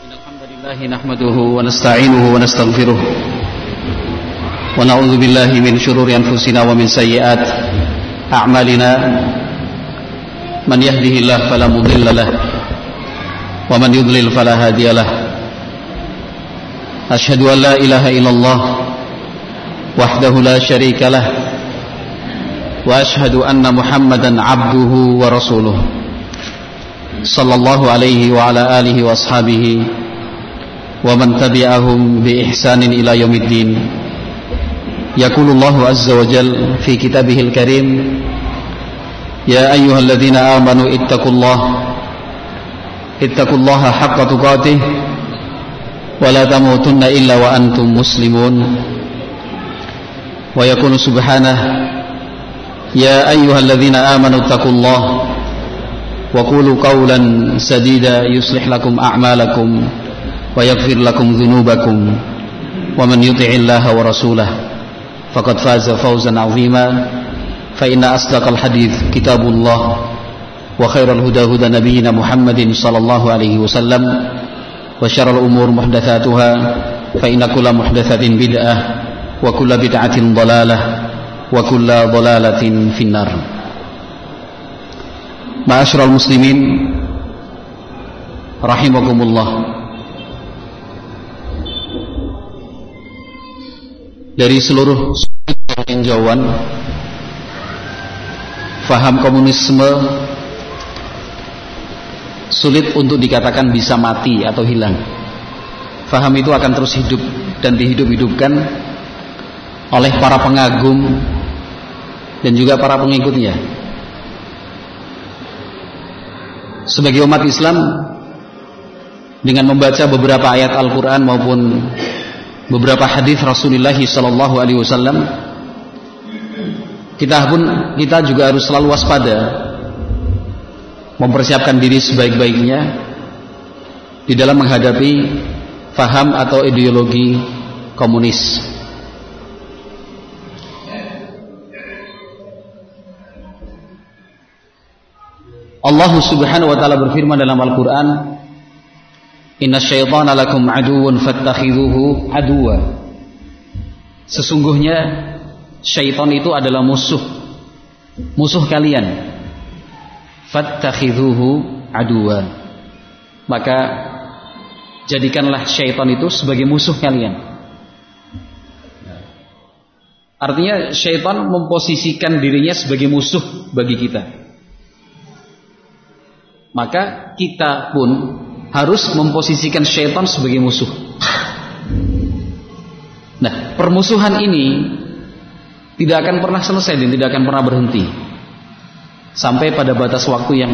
الحمد لله نحمده ونستعينه ونستغفره ونعوذ بالله من شرور أنفسنا ومن سيئات أعمالنا من يهده الله فلا مضل له ومن يضلل فلا هادي له أشهد أن لا إله إلا الله وحده لا شريك له وأشهد أن محمدا عبده ورسوله صلى الله عليه وعلى آله وأصحابه ومن تبعهم بإحسان إلى يوم الدين. يقول الله عز وجل في كتابه الكريم: يا أيها الذين آمنوا اتقوا الله حق تقاته ولا تموتن إلا وأنتم مسلمون. ويقول سبحانه: يا أيها الذين آمنوا اتقوا الله وقولوا قولا سديدا يصلح لكم أعمالكم ويغفر لكم ذنوبكم ومن يطع الله ورسوله فقد فاز فوزا عظيما. فإن أصدق الحديث كتاب الله وخير الهدى هدى نبينا محمد صلى الله عليه وسلم وشر الأمور محدثاتها فإن كل محدثة بدعة وكل بدعة ضلالة وكل ضلالة في النار. Ma'asyiral muslimin rahimakumullah. Dari seluruh tinjauan faham komunisme sulit untuk dikatakan bisa mati atau hilang. Faham itu akan terus hidup dan dihidup-hidupkan oleh para pengagum dan juga para pengikutnya. Sebagai umat Islam, dengan membaca beberapa ayat Al-Quran maupun beberapa hadis Rasulullah SAW, kita juga harus selalu waspada, mempersiapkan diri sebaik-baiknya di dalam menghadapi faham atau ideologi komunis. Allah subhanahu wa ta'ala berfirman dalam Al-Quran: Inna syaitana lakum aduun fattakhidhuhu aduwa. Sesungguhnya syaitan itu adalah musuh kalian. Fattakhidhuhu aduwa. Maka jadikanlah syaitan itu sebagai musuh kalian. Artinya syaitan memposisikan dirinya sebagai musuh bagi kita. Maka kita pun harus memposisikan syaitan sebagai musuh. Nah, permusuhan ini tidak akan pernah selesai dan tidak akan pernah berhenti sampai pada batas waktu yang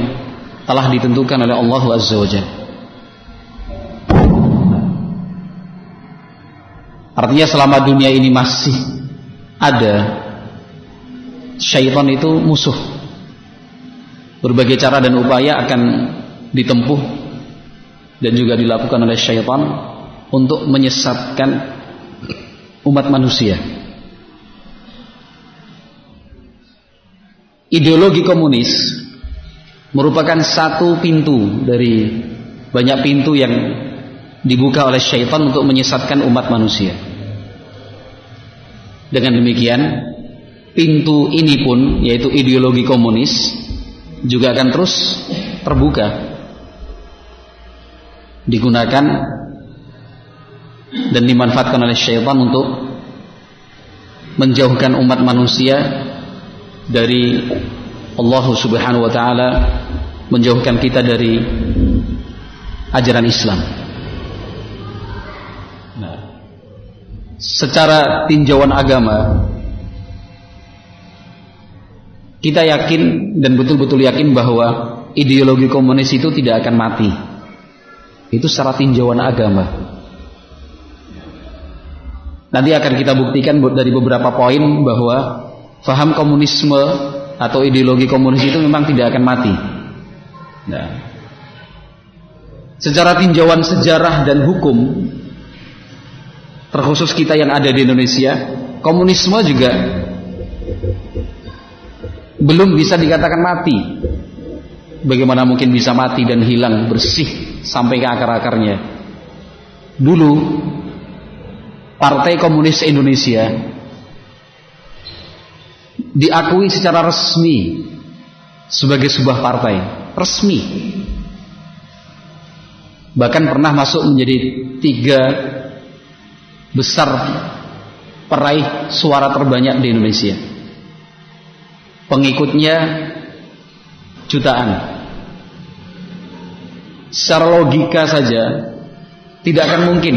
telah ditentukan oleh Allah Azza wa Jalla. Artinya selama dunia ini masih ada, syaitan itu musuh. Berbagai cara dan upaya akan ditempuh dan juga dilakukan oleh syaitan untuk menyesatkan umat manusia. Ideologi komunis merupakan satu pintu dari banyak pintu yang dibuka oleh syaitan untuk menyesatkan umat manusia. Dengan demikian, pintu ini pun, yaitu ideologi komunis, juga akan terus terbuka, digunakan dan dimanfaatkan oleh syaitan untuk menjauhkan umat manusia dari Allah subhanahu wa ta'ala, menjauhkan kita dari ajaran Islam. Nah, secara tinjauan agama, kita yakin dan betul-betul yakin bahwa ideologi komunis itu tidak akan mati. Itu secara tinjauan agama. Nanti akan kita buktikan dari beberapa poin bahwa faham komunisme atau ideologi komunis itu memang tidak akan mati. Nah, secara tinjauan sejarah dan hukum, terkhusus kita yang ada di Indonesia, komunisme juga belum bisa dikatakan mati. Bagaimana mungkin bisa mati dan hilang bersih sampai ke akar-akarnya? dulu Partai Komunis Indonesia diakui secara resmi sebagai sebuah partai resmi, bahkan pernah masuk menjadi 3 besar peraih suara terbanyak di Indonesia. Pengikutnya jutaan. Secara logika saja tidak akan mungkin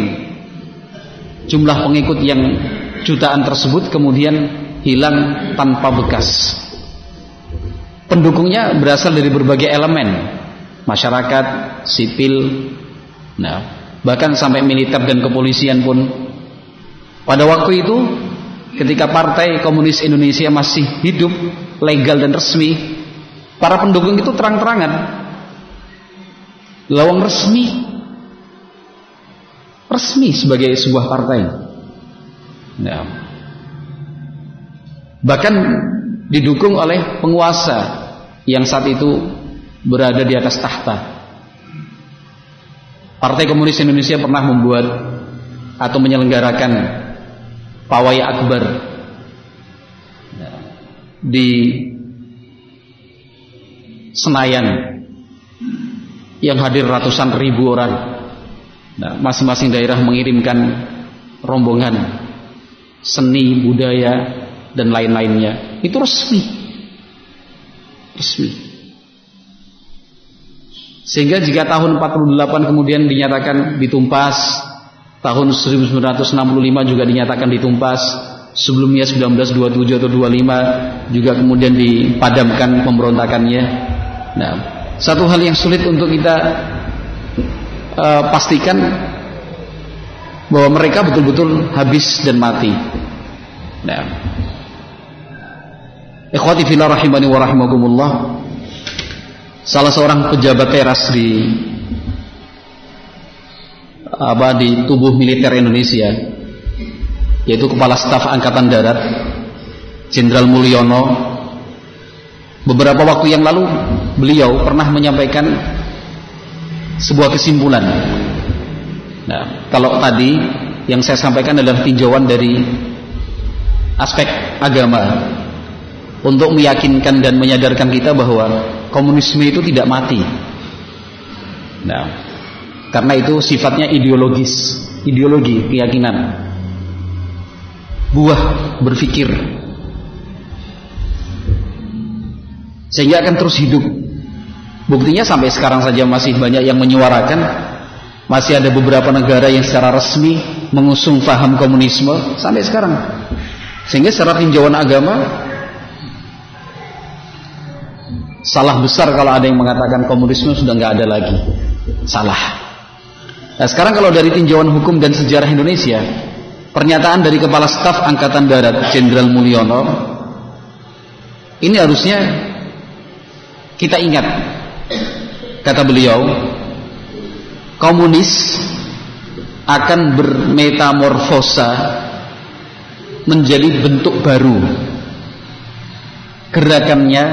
jumlah pengikut yang jutaan tersebut kemudian hilang tanpa bekas. Pendukungnya berasal dari berbagai elemen, masyarakat, sipil, bahkan sampai militer dan kepolisian pun. Pada waktu itu ketika Partai Komunis Indonesia masih hidup legal dan resmi, para pendukung itu terang-terangan lawang resmi sebagai sebuah partai. Bahkan didukung oleh penguasa yang saat itu berada di atas tahta. Partai Komunis Indonesia pernah membuat atau menyelenggarakan pawai akbar di Senayan yang hadir ratusan ribu orang. Masing-masing daerah mengirimkan rombongan seni, budaya dan lain-lainnya. Itu resmi. Sehingga jika tahun 48 kemudian dinyatakan ditumpas, tahun 1965 juga dinyatakan ditumpas, sebelumnya 1927 atau 25 juga kemudian dipadamkan pemberontakannya. Satu hal yang sulit untuk kita pastikan bahwa mereka betul-betul habis dan mati. Ikhwati fillah rahimani wa rahimakumullah, salah seorang pejabat teras di tubuh militer Indonesia, yaitu Kepala Staf Angkatan Darat Jenderal Mulyono, beberapa waktu yang lalu beliau pernah menyampaikan sebuah kesimpulan. Kalau tadi yang saya sampaikan adalah tinjauan dari aspek agama untuk meyakinkan dan menyadarkan kita bahwa komunisme itu tidak mati. Karena itu sifatnya ideologi, keyakinan, buah berpikir, sehingga akan terus hidup. Buktinya sampai sekarang saja masih banyak yang menyuarakan, masih ada beberapa negara yang secara resmi mengusung paham komunisme sampai sekarang. Sehingga secara tinjauan agama salah besar kalau ada yang mengatakan komunisme sudah nggak ada lagi. Salah. Nah, sekarang kalau dari tinjauan hukum dan sejarah Indonesia, pernyataan dari Kepala Staf Angkatan Darat Jenderal Mulyono ini harusnya kita ingat. Kata beliau, komunis akan bermetamorfosa menjadi bentuk baru. Gerakannya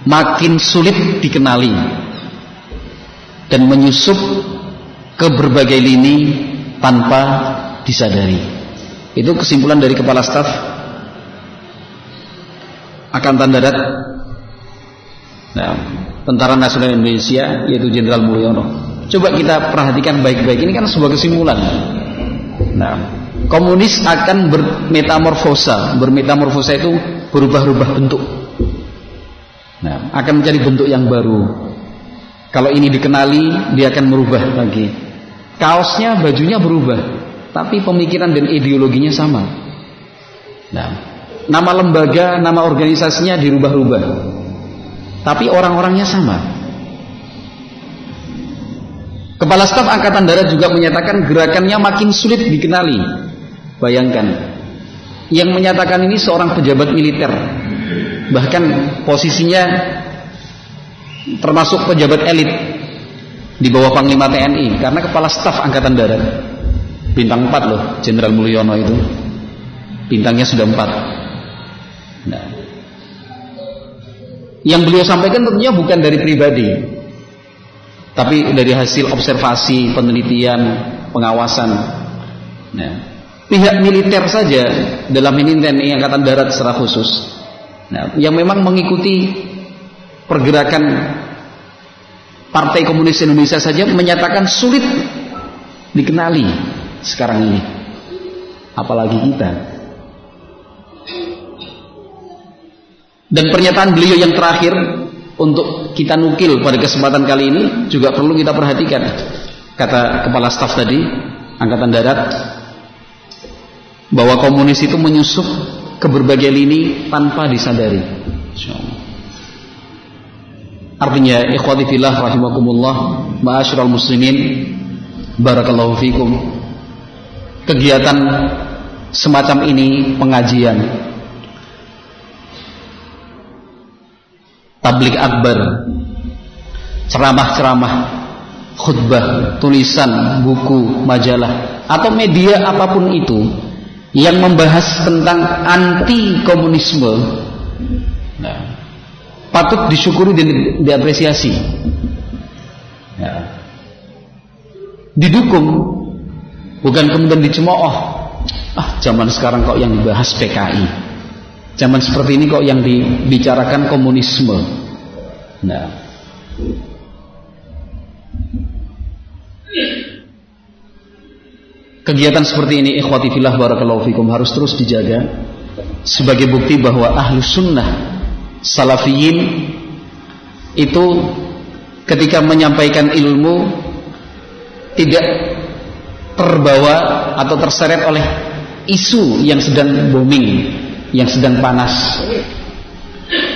makin sulit dikenali dan menyusup ke berbagai lini tanpa disadari. Itu kesimpulan dari Kepala Staf Angkatan Darat Tentara Nasional Indonesia, yaitu Jenderal Mulyono. Coba kita perhatikan baik-baik, ini kan sebuah kesimpulan. Komunis akan bermetamorfosa itu berubah-ubah bentuk. Akan mencari bentuk yang baru. Kalau ini dikenali, dia akan merubah lagi. Kaosnya, bajunya berubah, tapi pemikiran dan ideologinya sama. Nama lembaga, nama organisasinya dirubah-rubah, tapi orang-orangnya sama. Kepala Staf Angkatan Darat juga menyatakan gerakannya makin sulit dikenali. Bayangkan, yang menyatakan ini seorang pejabat militer, bahkan posisinya termasuk pejabat elit di bawah Panglima TNI, karena Kepala Staf Angkatan Darat bintang 4 loh, Jenderal Mulyono itu bintangnya sudah 4. Yang beliau sampaikan tentunya bukan dari pribadi, tapi dari hasil observasi, penelitian, pengawasan. Nah, pihak militer saja dalam ini TNI Angkatan Darat secara khusus, nah, yang memang mengikuti pergerakan Partai Komunis Indonesia saja menyatakan sulit dikenali sekarang ini, apalagi kita. Dan pernyataan beliau yang terakhir untuk kita nukil pada kesempatan kali ini juga perlu kita perhatikan. Kata Kepala Staf tadi Angkatan Darat bahwa komunis itu menyusup ke berbagai lini tanpa disadari. Artinya, ikhwati fillah rahimakumullah, ma'asyiral muslimin, barakallahu fikum, kegiatan semacam ini, pengajian, tabligh akbar, ceramah-ceramah, khutbah, tulisan, buku, majalah, atau media apapun itu yang membahas tentang anti komunisme, nah, patut disyukuri dan diapresiasi, ya. Didukung, bukan kemudian dicemooh. Zaman sekarang kok yang dibahas PKI, zaman seperti ini kok yang dibicarakan komunisme. Nah, kegiatan seperti ini, ikhwati fillah barakallahu fikum, harus terus dijaga sebagai bukti bahwa ahlus sunnah salafiyin itu ketika menyampaikan ilmu tidak terbawa atau terseret oleh isu yang sedang booming, yang sedang panas.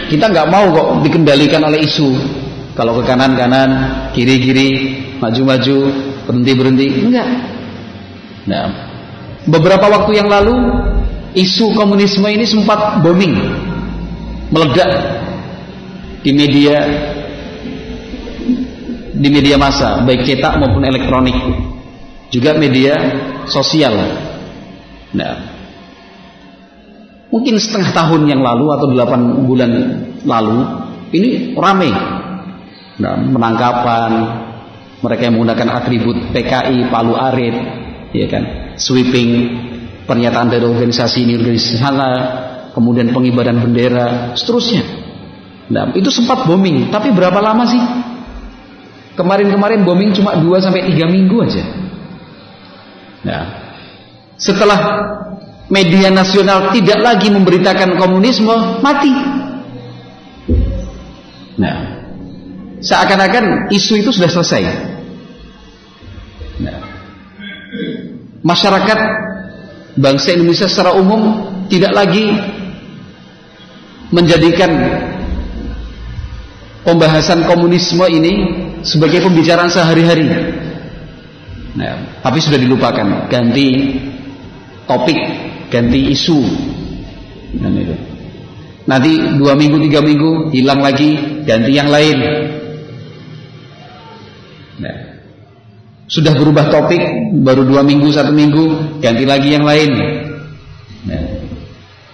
Kita nggak mau kok dikendalikan oleh isu. Kalau ke kanan-kanan, kiri-kiri, maju-maju, berhenti-berhenti, enggak. Nah, beberapa waktu yang lalu isu komunisme ini sempat booming, meledak di media massa, baik cetak maupun elektronik, juga media sosial. Nah, mungkin setengah tahun yang lalu atau 8 bulan lalu ini ramai. Nah, penangkapan mereka yang menggunakan atribut PKI, palu arit, ya kan, sweeping, pernyataan dari organisasi ini, organisasi sana, kemudian pengibaran bendera, seterusnya. Nah, itu sempat booming, tapi berapa lama sih? Kemarin-kemarin booming cuma 2-3 minggu aja. Nah, setelah media nasional tidak lagi memberitakan komunisme, mati. Nah, seakan-akan isu itu sudah selesai. Nah, masyarakat bangsa Indonesia secara umum tidak lagi menjadikan pembahasan komunisme ini sebagai pembicaraan sehari-hari. Nah, tapi sudah dilupakan, ganti topik, ganti isu. Nah, itu. Nanti 2 minggu, 3 minggu hilang lagi, ganti yang lain. Nah, sudah berubah topik, baru 2 minggu, 1 minggu, ganti lagi yang lain. Nah,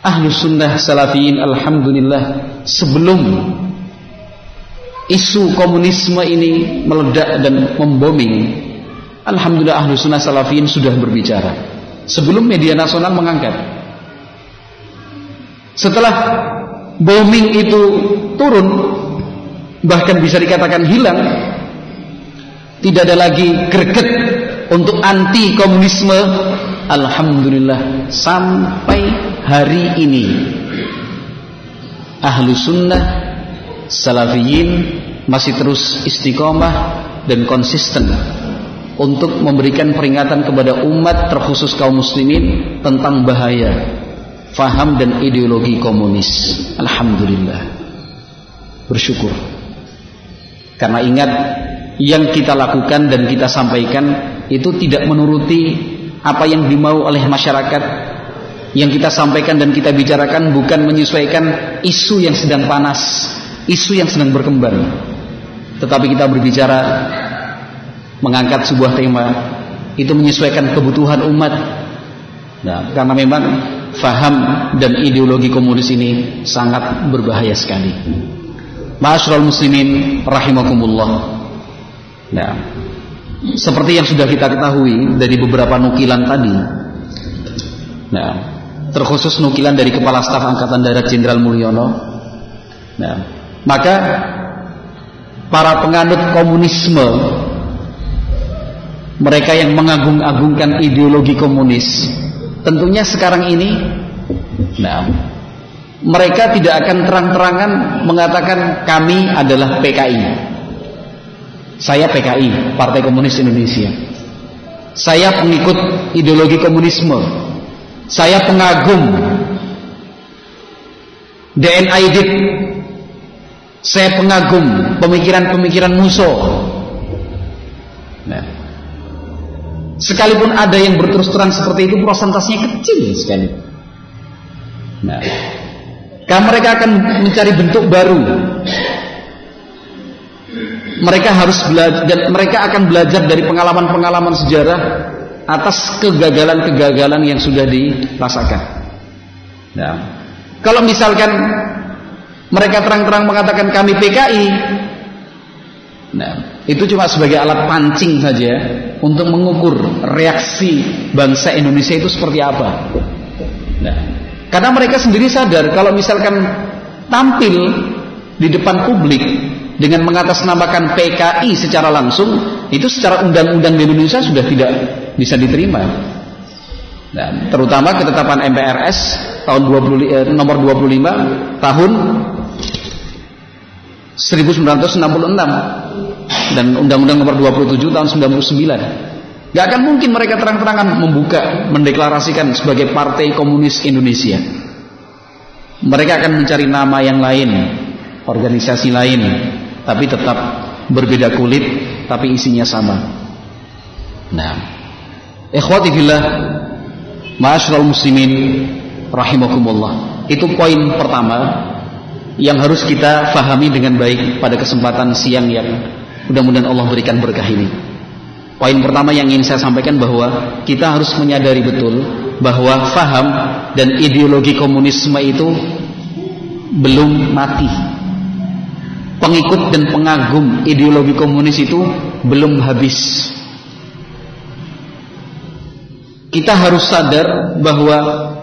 Ahlus Sunnah Salafiyin alhamdulillah, sebelum isu komunisme ini meledak dan membooming, alhamdulillah Ahlus Sunnah Salafiyin sudah berbicara sebelum media nasional mengangkat. Setelah booming itu turun, bahkan bisa dikatakan hilang, tidak ada lagi greget untuk anti komunisme, alhamdulillah sampai hari ini Ahlus Sunnah Salafiyin masih terus istiqomah dan konsisten untuk memberikan peringatan kepada umat, terkhusus kaum muslimin, tentang bahaya faham dan ideologi komunis. Alhamdulillah, bersyukur. Karena ingat, yang kita lakukan dan kita sampaikan itu tidak menuruti apa yang dimau oleh masyarakat. Yang kita sampaikan dan kita bicarakan bukan menyesuaikan isu yang sedang panas, isu yang sedang berkembang, tetapi kita berbicara mengangkat sebuah tema itu menyesuaikan kebutuhan umat. Nah, karena memang faham dan ideologi komunis ini sangat berbahaya sekali. Ma'asyiral muslimin rahimakumullah. Nah, seperti yang sudah kita ketahui dari beberapa nukilan tadi. Nah, terkhusus nukilan dari Kepala Staf Angkatan Darat Jenderal Mulyono. Nah, maka para penganut komunisme, mereka yang mengagung-agungkan ideologi komunis, tentunya sekarang ini, nah, mereka tidak akan terang-terangan mengatakan kami adalah PKI. Saya PKI, Partai Komunis Indonesia. Saya pengikut ideologi komunisme. Saya pengagum DNID. Saya pengagum pemikiran-pemikiran musuh. Nah, sekalipun ada yang berterus terang seperti itu, prosentasenya kecil sekali. Nah, karena mereka akan mencari bentuk baru. Mereka harus belajar, dan mereka akan belajar dari pengalaman-pengalaman sejarah atas kegagalan-kegagalan yang sudah dirasakan. Nah, kalau misalkan mereka terang-terang mengatakan kami PKI, nah, itu cuma sebagai alat pancing saja untuk mengukur reaksi bangsa Indonesia itu seperti apa. Nah, karena mereka sendiri sadar kalau misalkan tampil di depan publik dengan mengatasnamakan PKI secara langsung, itu secara undang-undang di Indonesia sudah tidak bisa diterima. Dan terutama ketetapan MPRS tahun nomor 25 tahun 1966 dan Undang-Undang nomor 27 tahun 99. Gak akan mungkin mereka terang-terangan membuka, mendeklarasikan sebagai Partai Komunis Indonesia. Mereka akan mencari nama yang lain, organisasi lain, tapi tetap berbeda kulit, tapi isinya sama. Nah, ikhwati fillah, ma'asyiral muslimin rahimakumullah. Itu poin pertama yang harus kita fahami dengan baik pada kesempatan siang yang mudah-mudahan Allah berikan berkah ini. Poin pertama yang ingin saya sampaikan bahwa kita harus menyadari betul bahwa faham dan ideologi komunisme itu belum mati. Pengikut dan pengagum ideologi komunis itu belum habis. Kita harus sadar bahwa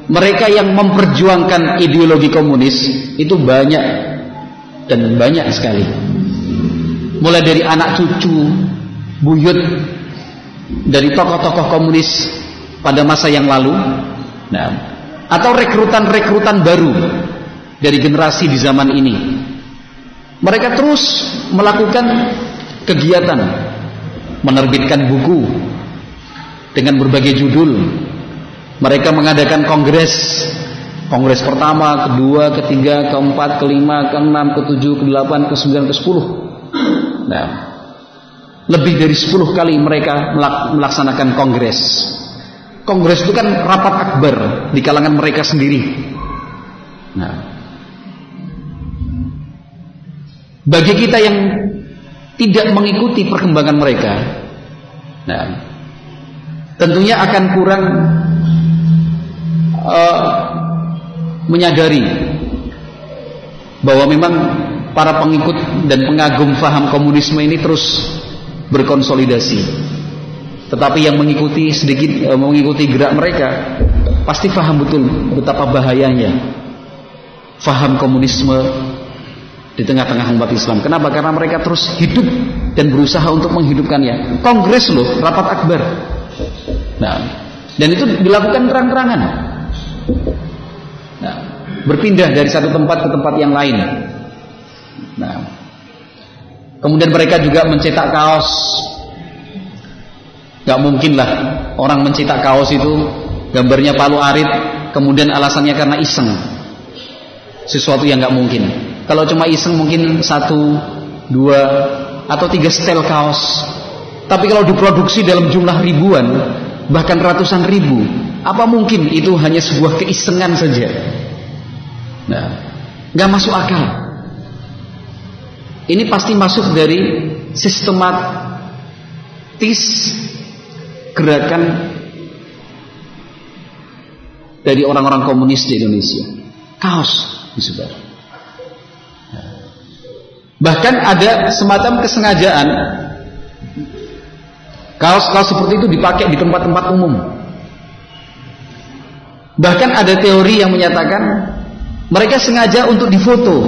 mereka yang memperjuangkan ideologi komunis itu banyak dan banyak sekali. Mulai dari anak cucu, buyut dari tokoh-tokoh komunis pada masa yang lalu, nah, atau rekrutan-rekrutan baru dari generasi di zaman ini. Mereka terus melakukan kegiatan, menerbitkan buku dengan berbagai judul. Mereka mengadakan kongres pertama, kedua, ketiga, keempat, kelima, keenam, ketujuh, kedelapan, kesembilan, kesepuluh. Nah, lebih dari 10 kali mereka melaksanakan kongres. Kongres itu kan rapat akbar di kalangan mereka sendiri. Nah, bagi kita yang tidak mengikuti perkembangan mereka, nah, tentunya akan kurang menyadari bahwa memang para pengikut dan pengagum faham komunisme ini terus berkonsolidasi. Tetapi yang mengikuti mengikuti gerak mereka pasti faham betul betapa bahayanya faham komunisme di tengah-tengah umat Islam. Kenapa? Karena mereka terus hidup dan berusaha untuk menghidupkannya. Kongres loh, rapat akbar. Nah, dan itu dilakukan terang-terangan. Nah, berpindah dari satu tempat ke tempat yang lain. Nah, kemudian mereka juga mencetak kaos. Gak mungkin lah orang mencetak kaos itu gambarnya Palu Arit, kemudian alasannya karena iseng. Sesuatu yang gak mungkin. Kalau cuma iseng mungkin 1, 2, atau 3 setel kaos. Tapi kalau diproduksi dalam jumlah ribuan, bahkan ratusan ribu, apa mungkin itu hanya sebuah keisengan saja? Nah, gak masuk akal. Ini pasti masuk dari sistematis gerakan dari orang-orang komunis di Indonesia. Kaos disebar. Bahkan ada semacam kesengajaan Kaos-kaos seperti itu dipakai di tempat-tempat umum. Bahkan ada teori yang menyatakan mereka sengaja untuk difoto.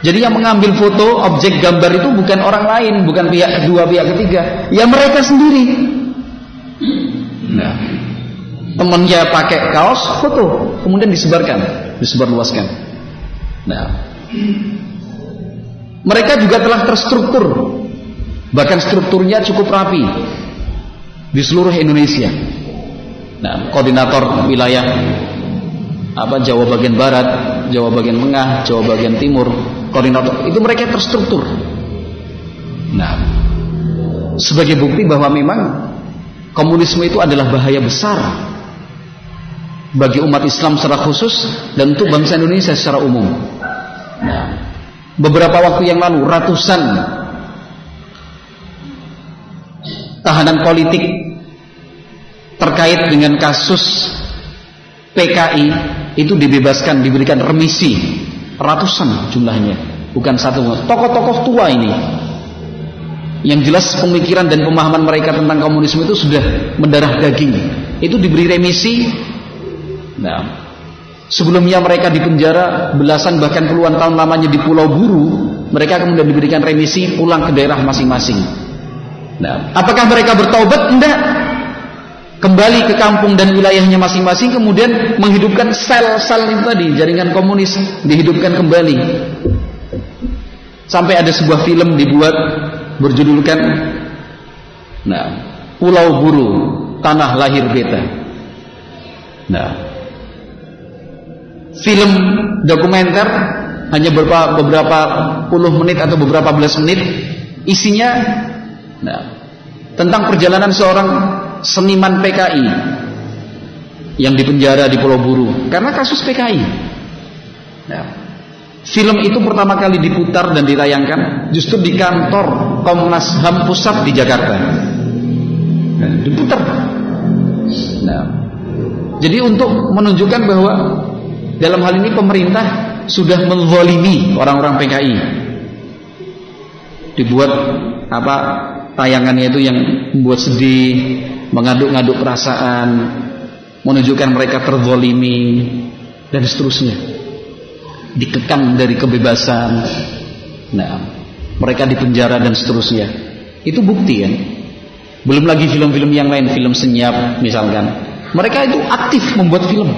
Jadi yang mengambil foto objek gambar itu bukan orang lain, bukan pihak kedua, pihak ketiga, ya mereka sendiri. Nah, temannya pakai kaos, foto, kemudian disebarluaskan. Nah, mereka juga telah terstruktur, bahkan strukturnya cukup rapi di seluruh Indonesia. Nah, koordinator wilayah Jawa bagian barat, Jawa bagian tengah, Jawa bagian timur, koordinator itu mereka terstruktur. Nah, sebagai bukti bahwa memang komunisme itu adalah bahaya besar bagi umat Islam secara khusus dan untuk bangsa Indonesia secara umum. Nah, beberapa waktu yang lalu ratusan tahanan politik terkait dengan kasus PKI itu dibebaskan, diberikan remisi, ratusan jumlahnya, bukan satu. Tokoh-tokoh tua ini yang jelas pemikiran dan pemahaman mereka tentang komunisme itu sudah mendarah daging, itu diberi remisi. Nah, sebelumnya mereka dipenjara belasan bahkan puluhan tahun lamanya di Pulau Buru, mereka kemudian diberikan remisi pulang ke daerah masing-masing. Nah, apakah mereka bertaubat? Enggak. Kembali ke kampung dan wilayahnya masing-masing, kemudian menghidupkan sel-sel itu tadi, jaringan komunis dihidupkan kembali. Sampai ada sebuah film dibuat berjudulkan Pulau Buru, Tanah Lahir Beta. Nah, film dokumenter hanya beberapa puluh menit atau beberapa belas menit, isinya tentang perjalanan seorang seniman PKI yang dipenjara di Pulau Buru karena kasus PKI. Nah, film itu pertama kali diputar dan ditayangkan justru di kantor Komnas HAM pusat di Jakarta. Nah, diputar. Nah, jadi untuk menunjukkan bahwa dalam hal ini pemerintah sudah menzalimi orang-orang PKI. Dibuat tayangannya itu yang membuat sedih, mengaduk-ngaduk perasaan, menunjukkan mereka terzalimi dan seterusnya, dikekang dari kebebasan. Nah, mereka dipenjara dan seterusnya. Itu bukti kan. Belum lagi film-film yang lain, film senyap misalkan, mereka itu aktif membuat film.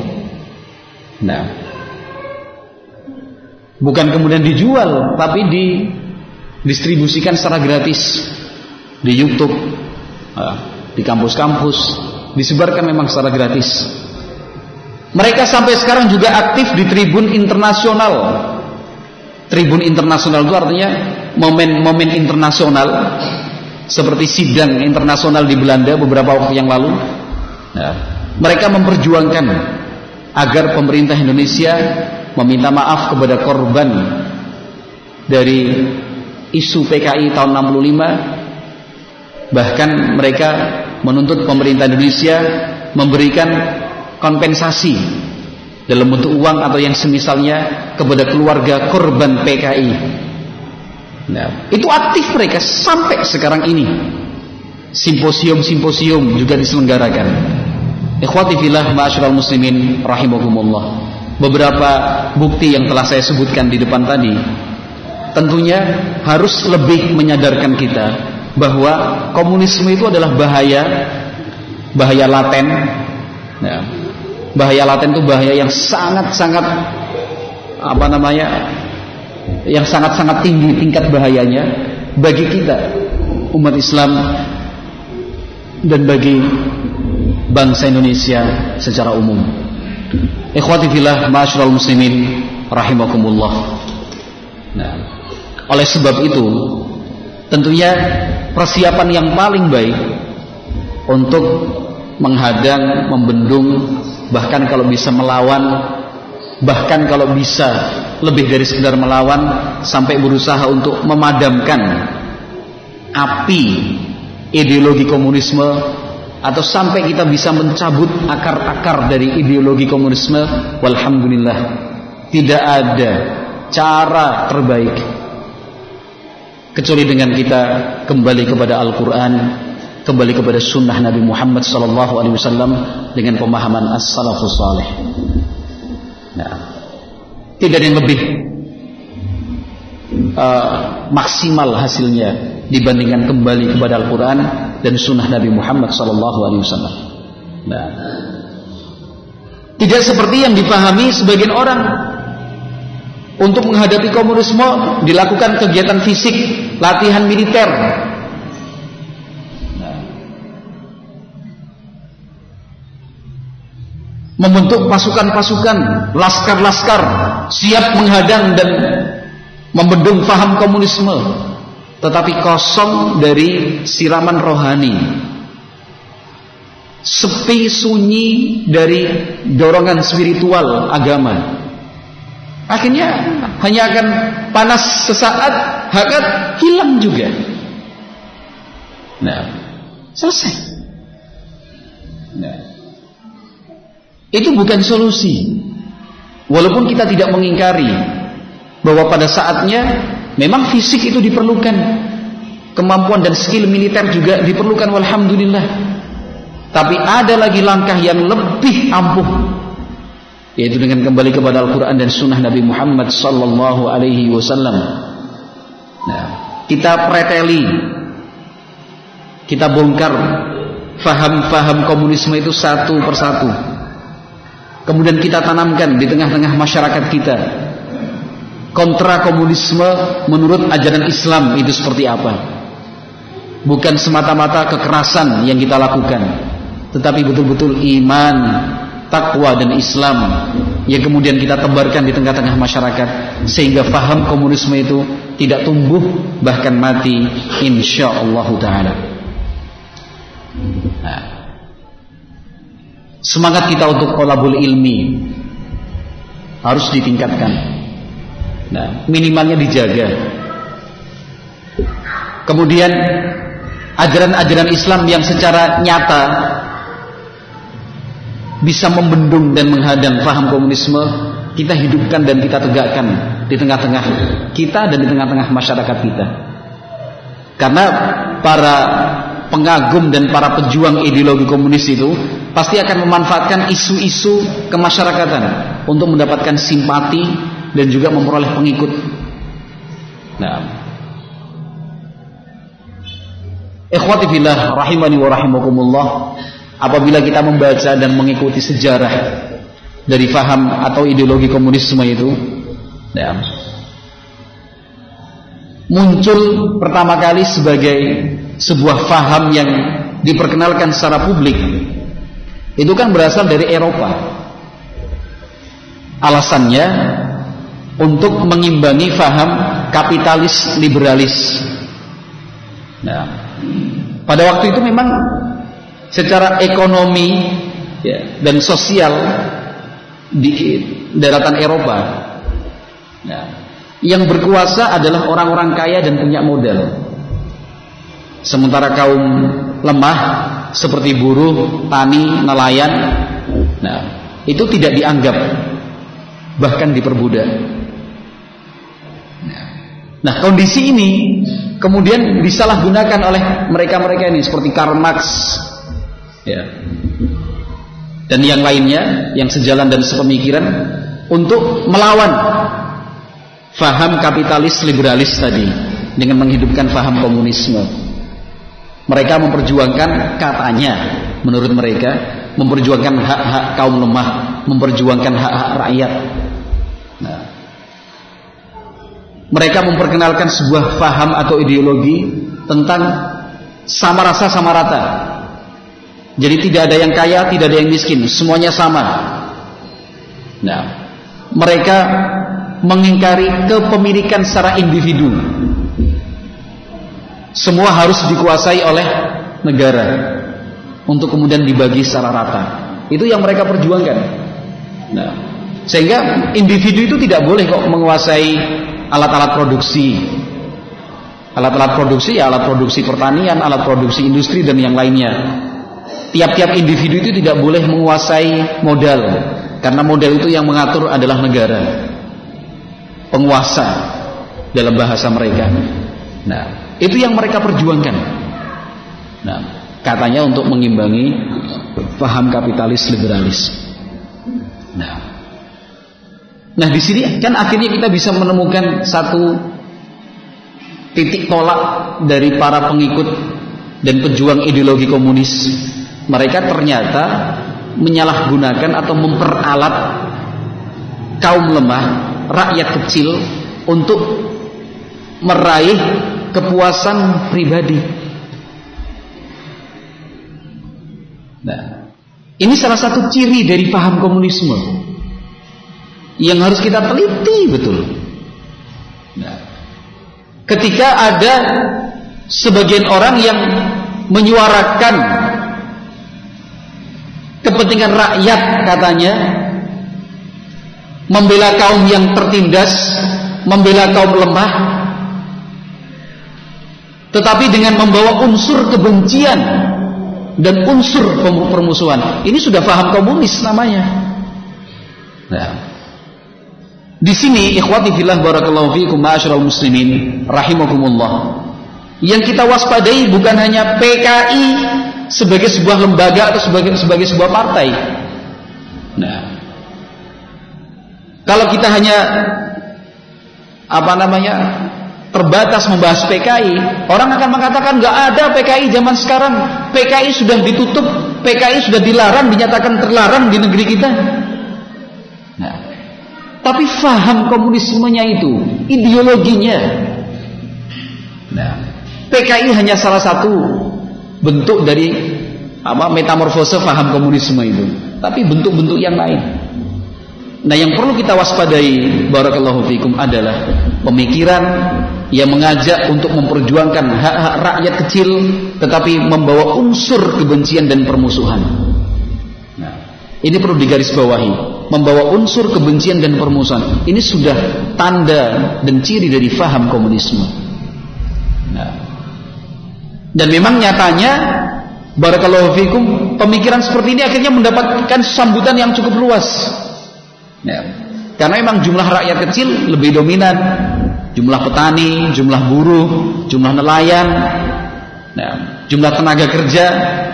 Nah, bukan kemudian dijual, tapi didistribusikan secara gratis di YouTube, di kampus-kampus, disebarkan memang secara gratis. Mereka sampai sekarang juga aktif di tribun internasional. Tribun internasional itu artinya momen-momen internasional, seperti sidang internasional di Belanda beberapa waktu yang lalu. Nah, mereka memperjuangkan agar pemerintah Indonesia meminta maaf kepada korban dari isu PKI tahun 65. Bahkan mereka menuntut pemerintah Indonesia memberikan kompensasi dalam bentuk uang atau yang semisalnya kepada keluarga korban PKI. Nah, itu aktif mereka sampai sekarang ini. Simposium-simposium juga diselenggarakan. Ikhwati fillah ma'asyiral muslimin rahimakumullah. Beberapa bukti yang telah saya sebutkan di depan tadi tentunya harus lebih menyadarkan kita bahwa komunisme itu adalah bahaya laten. Nah, bahaya laten itu bahaya yang sangat-sangat yang sangat-sangat tinggi tingkat bahayanya bagi kita umat Islam dan bagi bangsa Indonesia secara umum. Ikhwati fillah ma'asyiral muslimin rahimakumullah. Nah, oleh sebab itu tentunya persiapan yang paling baik untuk menghadang, membendung, bahkan kalau bisa melawan, bahkan kalau bisa lebih dari sekedar melawan, sampai berusaha untuk memadamkan api ideologi komunisme, atau sampai kita bisa mencabut akar-akar dari ideologi komunisme. Walhamdulillah, tidak ada cara terbaik kecuali dengan kita kembali kepada Al-Quran, kembali kepada sunnah Nabi Muhammad SAW dengan pemahaman as-salafus salih. Nah, tidak ada yang lebih maksimal hasilnya dibandingkan kembali kepada Al-Quran dan sunnah Nabi Muhammad SAW. Nah, tidak seperti yang dipahami sebagian orang. Untuk menghadapi komunisme dilakukan kegiatan fisik, latihan militer. Membentuk pasukan-pasukan, laskar-laskar siap menghadang dan membendung faham komunisme, tetapi kosong dari siraman rohani, sepi sunyi dari dorongan spiritual agama. Akhirnya hanya akan panas sesaat, hakat hilang juga. Nah, selesai. Nah, itu bukan solusi. Walaupun kita tidak mengingkari bahwa pada saatnya memang fisik itu diperlukan, kemampuan dan skill militer juga diperlukan, walhamdulillah. Tapi ada lagi langkah yang lebih ampuh, yaitu dengan kembali kepada Al-Quran dan sunnah Nabi Muhammad sallallahu alaihi wasallam. Nah, kita preteli, kita bongkar faham-faham komunisme itu satu persatu. Kemudian kita tanamkan di tengah-tengah masyarakat kita. Kontra komunisme menurut ajaran Islam itu seperti apa? Bukan semata-mata kekerasan yang kita lakukan, tetapi betul-betul iman, takwa dan Islam yang kemudian kita tebarkan di tengah-tengah masyarakat, sehingga faham komunisme itu tidak tumbuh bahkan mati insyaallah taala. Nah, semangat kita untuk thalabul ilmi harus ditingkatkan. Nah, minimalnya dijaga. Kemudian ajaran-ajaran Islam yang secara nyata bisa membendung dan menghadang faham komunisme, kita hidupkan dan kita tegakkan di tengah-tengah kita dan di tengah-tengah masyarakat kita. Karena para pengagum dan para pejuang ideologi komunis itu pasti akan memanfaatkan isu-isu kemasyarakatan untuk mendapatkan simpati dan juga memperoleh pengikut. Nah, ikhwati fillah rahimani wa rahimakumullah, apabila kita membaca dan mengikuti sejarah dari faham atau ideologi komunisme itu, ya, muncul pertama kali sebagai sebuah faham yang diperkenalkan secara publik, itu kan berasal dari Eropa. Alasannya untuk mengimbangi faham kapitalis liberalis. Nah, pada waktu itu memang secara ekonomi ya, dan sosial di daratan Eropa, nah, yang berkuasa adalah orang-orang kaya dan punya modal, sementara kaum lemah seperti buruh, tani, nelayan, nah, itu tidak dianggap, bahkan diperbudak. Nah, kondisi ini kemudian disalahgunakan oleh mereka-mereka ini seperti Karl Marx, ya, dan yang lainnya yang sejalan dan sepemikiran untuk melawan faham kapitalis liberalis tadi dengan menghidupkan faham komunisme. Mereka memperjuangkan, katanya menurut mereka, memperjuangkan hak-hak kaum lemah, memperjuangkan hak-hak rakyat. Nah, mereka memperkenalkan sebuah faham atau ideologi tentang sama rasa sama rata. Jadi tidak ada yang kaya, tidak ada yang miskin, semuanya sama. Nah, mereka mengingkari kepemilikan secara individu. Semua harus dikuasai oleh negara untuk kemudian dibagi secara rata. Itu yang mereka perjuangkan. Nah, sehingga individu itu tidak boleh kok menguasai alat-alat produksi. Alat-alat produksi ya alat produksi pertanian, alat produksi industri dan yang lainnya. Tiap-tiap individu itu tidak boleh menguasai modal, karena modal itu yang mengatur adalah negara, penguasa dalam bahasa mereka. Nah, itu yang mereka perjuangkan. Nah, katanya untuk mengimbangi paham kapitalis liberalis. Nah, di sini kan akhirnya kita bisa menemukan satu titik tolak dari para pengikut dan pejuang ideologi komunis. Mereka ternyata menyalahgunakan atau memperalat kaum lemah, rakyat kecil untuk meraih kepuasan pribadi. Nah, ini salah satu ciri dari paham komunisme yang harus kita teliti betul. Nah, ketika ada sebagian orang yang menyuarakan kepentingan rakyat, katanya membela kaum yang tertindas, membela kaum lemah, tetapi dengan membawa unsur kebencian dan unsur permusuhan. Ini sudah paham komunis namanya. Nah, di sini ikhwati fillah barakallahu fiikum ma'asyiral muslimin rahimakumullah. Yang kita waspadai bukan hanya PKI sebagai sebuah lembaga atau sebagai sebuah partai. Nah, kalau kita hanya terbatas membahas PKI, orang akan mengatakan nggak ada PKI zaman sekarang. PKI sudah ditutup, PKI sudah dilarang, dinyatakan terlarang di negeri kita. Nah, tapi faham komunismenya itu, ideologinya. Nah, PKI hanya salah satu bentuk dari metamorfose faham komunisme itu, tapi bentuk-bentuk yang lain. Nah, yang perlu kita waspadai barakallahu fikum adalah pemikiran yang mengajak untuk memperjuangkan hak-hak rakyat kecil tetapi membawa unsur kebencian dan permusuhan. Nah, ini perlu digarisbawahi, membawa unsur kebencian dan permusuhan. Ini sudah tanda dan ciri dari faham komunisme. Nah, dan memang nyatanya barakallahu fikum pemikiran seperti ini akhirnya mendapatkan sambutan yang cukup luas. Ya, karena memang jumlah rakyat kecil lebih dominan, jumlah petani, jumlah buruh, jumlah nelayan, jumlah tenaga kerja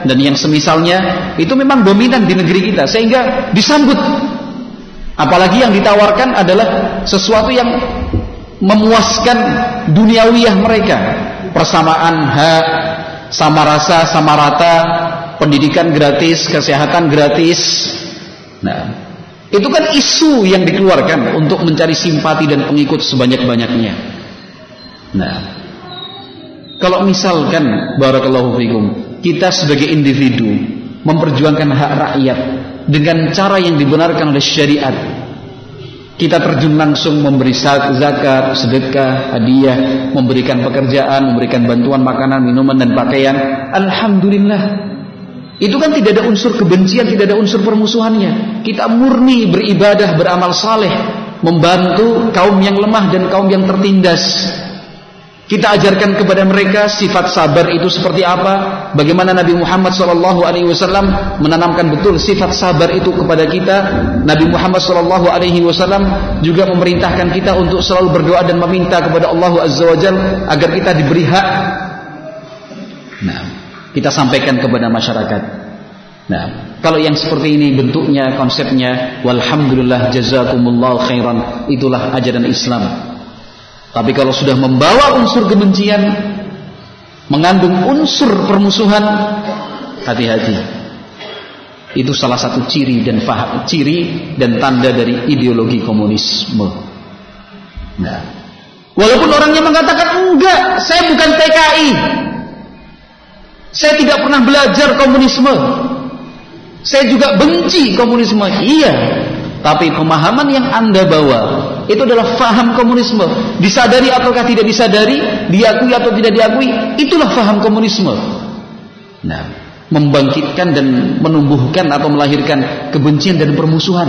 dan yang semisalnya itu memang dominan di negeri kita, sehingga disambut. Apalagi yang ditawarkan adalah sesuatu yang memuaskan duniawiyah mereka, persamaan hak, sama rasa, sama rata, pendidikan gratis, kesehatan gratis. Nah, itu kan isu yang dikeluarkan untuk mencari simpati dan pengikut sebanyak-banyaknya. Nah, kalau misalkan barakallahu fikum kita sebagai individu memperjuangkan hak rakyat dengan cara yang dibenarkan oleh syariat, kita terjun langsung memberi zakat, sedekah, hadiah, memberikan pekerjaan, memberikan bantuan makanan, minuman dan pakaian, alhamdulillah. Itu kan tidak ada unsur kebencian, tidak ada unsur permusuhannya. Kita murni beribadah, beramal saleh, membantu kaum yang lemah dan kaum yang tertindas. Kita ajarkan kepada mereka sifat sabar itu seperti apa, bagaimana Nabi Muhammad SAW menanamkan betul sifat sabar itu kepada kita. Nabi Muhammad SAW juga memerintahkan kita untuk selalu berdoa dan meminta kepada Allah Azza wa Jalla agar kita diberi hak. Nah, kita sampaikan kepada masyarakat. Nah, kalau yang seperti ini bentuknya, konsepnya, walhamdulillah jazakumullahu khairan, itulah ajaran Islam. Tapi kalau sudah membawa unsur kebencian, mengandung unsur permusuhan, hati-hati. Itu salah satu ciri dan tanda dari ideologi komunisme. Nah, walaupun orangnya mengatakan enggak, saya bukan PKI, saya tidak pernah belajar komunisme, saya juga benci komunisme. Iya, tapi pemahaman yang Anda bawa itu adalah faham komunisme. Disadari ataukah tidak disadari, diakui atau tidak diakui, itulah faham komunisme. Nah, membangkitkan dan menumbuhkan atau melahirkan kebencian dan permusuhan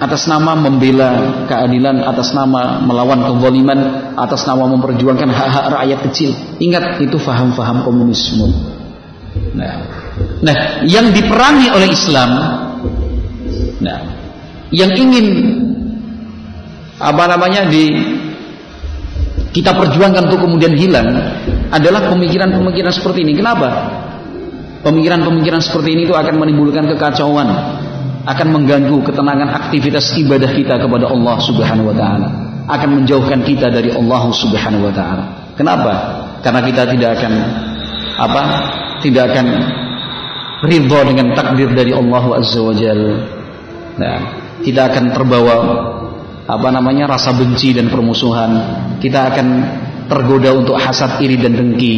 atas nama membela keadilan, atas nama melawan kezaliman, atas nama memperjuangkan hak-hak rakyat kecil. Ingat, itu faham-faham komunisme. Nah, yang diperangi oleh Islam, yang ingin kita perjuangkan untuk kemudian hilang adalah pemikiran-pemikiran seperti ini. Kenapa? Pemikiran-pemikiran seperti ini itu akan menimbulkan kekacauan, akan mengganggu ketenangan aktivitas ibadah kita kepada Allah Subhanahu wa taala, akan menjauhkan kita dari Allah Subhanahu wa taala. Kenapa? Karena kita tidak akan ridha dengan takdir dari Allah Azza wa Jalla. Nah, kita akan terbawa rasa benci dan permusuhan. Kita akan tergoda untuk hasad, iri dan dengki.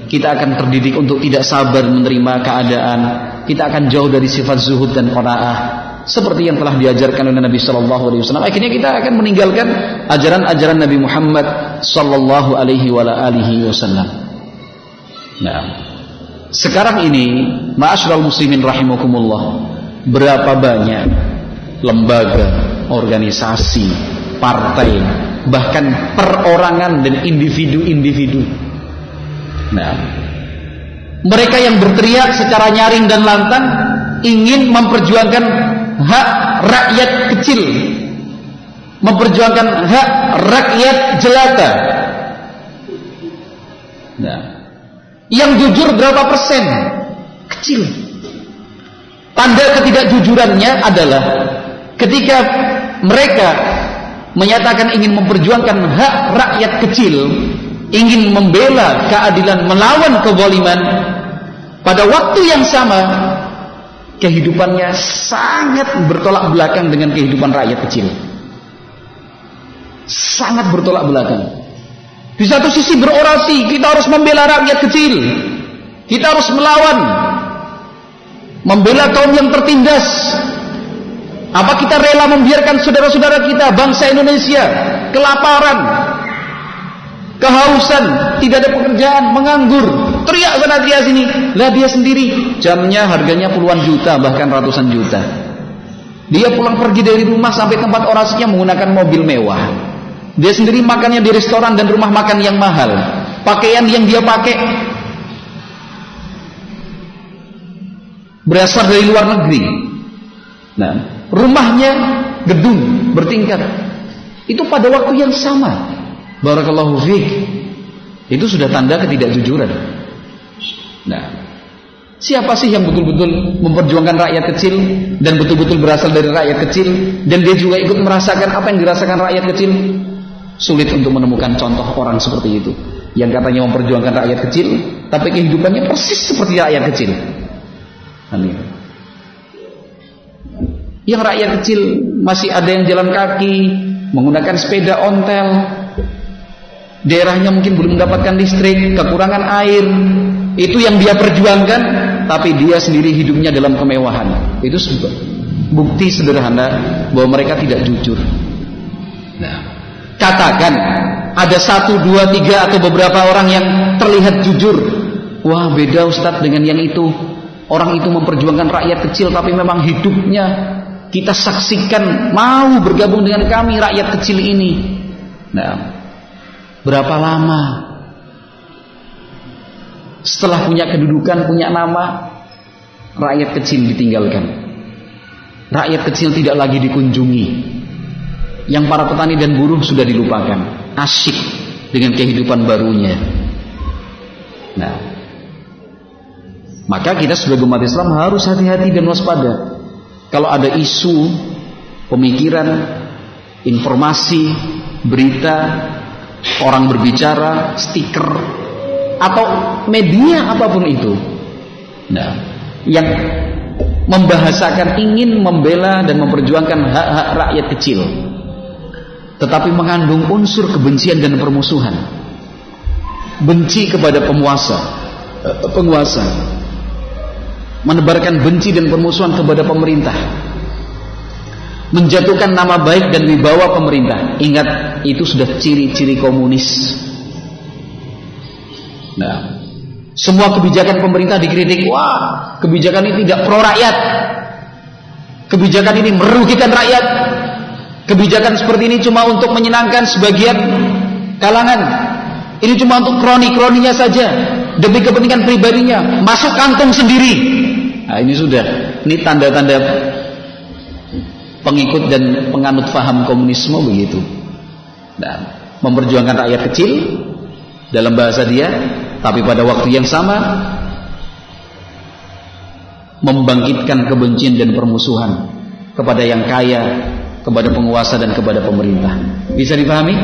Kita akan terdidik untuk tidak sabar menerima keadaan. Kita akan jauh dari sifat zuhud dan qanaah seperti yang telah diajarkan oleh Nabi sallallahu alaihi wasallam. Akhirnya kita akan meninggalkan ajaran-ajaran Nabi Muhammad sallallahu alaihi wasallam. Nah, sekarang ini ma'asyiral muslimin rahimakumullah, berapa banyak lembaga, organisasi, partai, bahkan perorangan dan individu-individu. Nah, mereka yang berteriak secara nyaring dan lantang ingin memperjuangkan hak rakyat kecil, memperjuangkan hak rakyat jelata. Nah, yang jujur berapa persen? Kecil. Tanda ketidakjujurannya adalah ketika mereka menyatakan ingin memperjuangkan hak rakyat kecil, ingin membela keadilan, melawan kezaliman, pada waktu yang sama kehidupannya sangat bertolak belakang dengan kehidupan rakyat kecil. Sangat bertolak belakang. Di satu sisi berorasi, kita harus membela rakyat kecil, kita harus melawan, membela kaum yang tertindas. Apa kita rela membiarkan saudara-saudara kita, bangsa Indonesia, kelaparan, kehausan, tidak ada pekerjaan, menganggur, teriak sana dia sini, lah dia sendiri jamnya harganya puluhan juta, bahkan ratusan juta. Dia pulang pergi dari rumah sampai tempat orasinya menggunakan mobil mewah. Dia sendiri makannya di restoran dan rumah makan yang mahal. Pakaian yang dia pakai berasal dari luar negeri. Nah, rumahnya gedung bertingkat. Itu pada waktu yang sama. Barakallahu fiik. Itu sudah tanda ketidakjujuran. Nah, siapa sih yang betul-betul memperjuangkan rakyat kecil dan betul-betul berasal dari rakyat kecil dan dia juga ikut merasakan apa yang dirasakan rakyat kecil? Sulit untuk menemukan contoh orang seperti itu yang katanya memperjuangkan rakyat kecil tapi kehidupannya persis seperti rakyat kecil. Yang rakyat kecil masih ada yang jalan kaki, menggunakan sepeda ontel, daerahnya mungkin belum mendapatkan listrik, kekurangan air. Itu yang dia perjuangkan, tapi dia sendiri hidupnya dalam kemewahan. Itu bukti sederhana bahwa mereka tidak jujur. Nah, katakan ada 1, 2, 3 atau beberapa orang yang terlihat jujur. Wah, beda Ustadz dengan yang itu. Orang itu memperjuangkan rakyat kecil tapi memang hidupnya kita saksikan mau bergabung dengan kami rakyat kecil ini. Nah, berapa lama setelah punya kedudukan, punya nama, rakyat kecil ditinggalkan. Rakyat kecil tidak lagi dikunjungi. Yang para petani dan buruh sudah dilupakan, asyik dengan kehidupan barunya. Nah, maka kita sebagai umat Islam harus hati-hati dan waspada. Kalau ada isu, pemikiran, informasi, berita, orang berbicara, stiker, atau media apapun itu, nah, yang membahasakan ingin membela dan memperjuangkan hak-hak rakyat kecil, tetapi mengandung unsur kebencian dan permusuhan, benci kepada penguasa, menebarkan benci dan permusuhan kepada pemerintah, menjatuhkan nama baik dan wibawa pemerintah. Ingat, itu sudah ciri-ciri komunis. Nah, semua kebijakan pemerintah dikritik. Wah, kebijakan ini tidak pro rakyat, kebijakan ini merugikan rakyat, kebijakan seperti ini cuma untuk menyenangkan sebagian kalangan, ini cuma untuk kroni-kroninya saja, demi kepentingan pribadinya, masuk kantong sendiri. Nah, ini sudah, ini tanda-tanda pengikut dan penganut faham komunisme begitu. Nah, memperjuangkan rakyat kecil dalam bahasa dia, tapi pada waktu yang sama membangkitkan kebencian dan permusuhan kepada yang kaya, kepada penguasa dan kepada pemerintah. Bisa dipahami?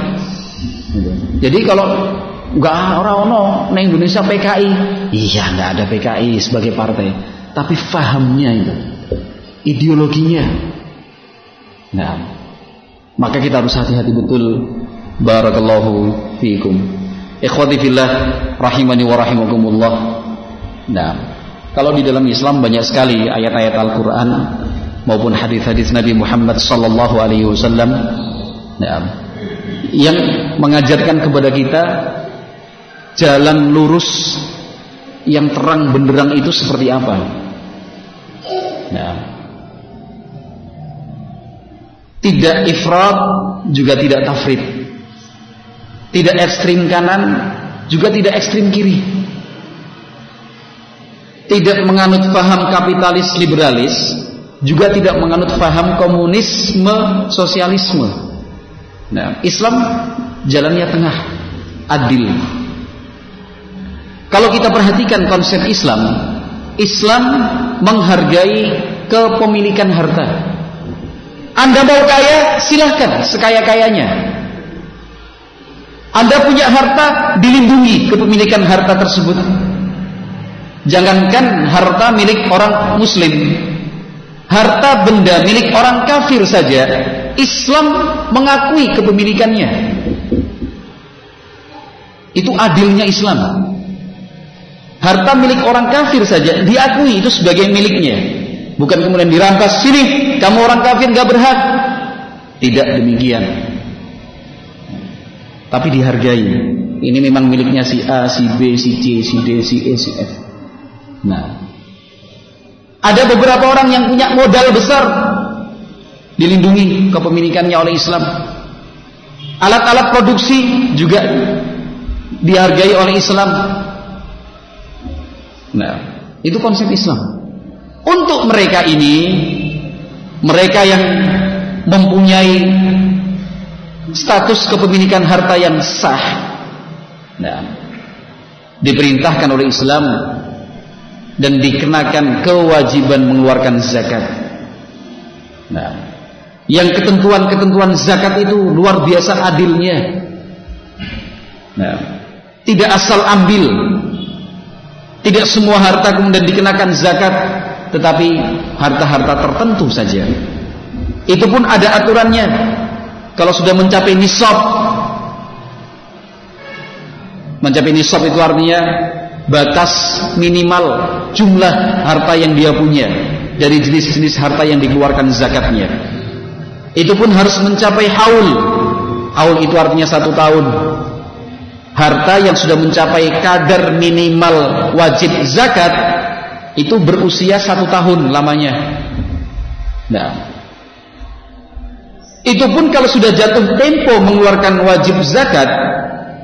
Jadi kalau nggak orang di Indonesia PKI, iya nggak ada PKI sebagai partai, tapi fahamnya itu, ideologinya. Nah, maka kita harus hati-hati betul. Barakallahu fiikum. Ikhwati fillah rahimani wa rahimakumullah. Nah, kalau di dalam Islam banyak sekali ayat-ayat Al-Qur'an maupun hadis-hadis Nabi Muhammad sallallahu alaihi wasallam, nah, yang mengajarkan kepada kita jalan lurus yang terang benderang itu seperti apa. Nah, tidak ifrat juga tidak tafrit, tidak ekstrim kanan juga tidak ekstrim kiri, tidak menganut paham kapitalis liberalis juga tidak menganut paham komunisme sosialisme. Nah, Islam jalannya tengah, adil. Kalau kita perhatikan konsep Islam, Islam menghargai kepemilikan harta. Anda mau kaya, silahkan sekaya-kayanya. Anda punya harta, dilindungi kepemilikan harta tersebut. Jangankan harta milik orang muslim, harta benda milik orang kafir saja Islam mengakui kepemilikannya. Itu adilnya Islam. Harta milik orang kafir saja diakui itu sebagai miliknya. Bukan kemudian dirampas, sini kamu orang kafir gak berhak. Tidak demikian. Tapi dihargai. Ini memang miliknya si A, si B, si C, si D, si E, si F. Nah, ada beberapa orang yang punya modal besar, dilindungi kepemilikannya oleh Islam. Alat-alat produksi juga dihargai oleh Islam. Nah, itu konsep Islam. Untuk mereka ini, mereka yang mempunyai status kepemilikan harta yang sah, nah, diperintahkan oleh Islam dan dikenakan kewajiban mengeluarkan zakat. Nah, yang ketentuan-ketentuan zakat itu luar biasa adilnya. Nah, tidak asal ambil. Tidak semua harta kemudian dikenakan zakat, tetapi harta-harta tertentu saja. Itu pun ada aturannya. Kalau sudah mencapai nisab, mencapai nisab itu artinya batas minimal jumlah harta yang dia punya dari jenis-jenis harta yang dikeluarkan zakatnya. Itu pun harus mencapai haul. Haul itu artinya 1 tahun. Harta yang sudah mencapai kadar minimal wajib zakat itu berusia 1 tahun lamanya. Nah, itu pun kalau sudah jatuh tempo mengeluarkan wajib zakat,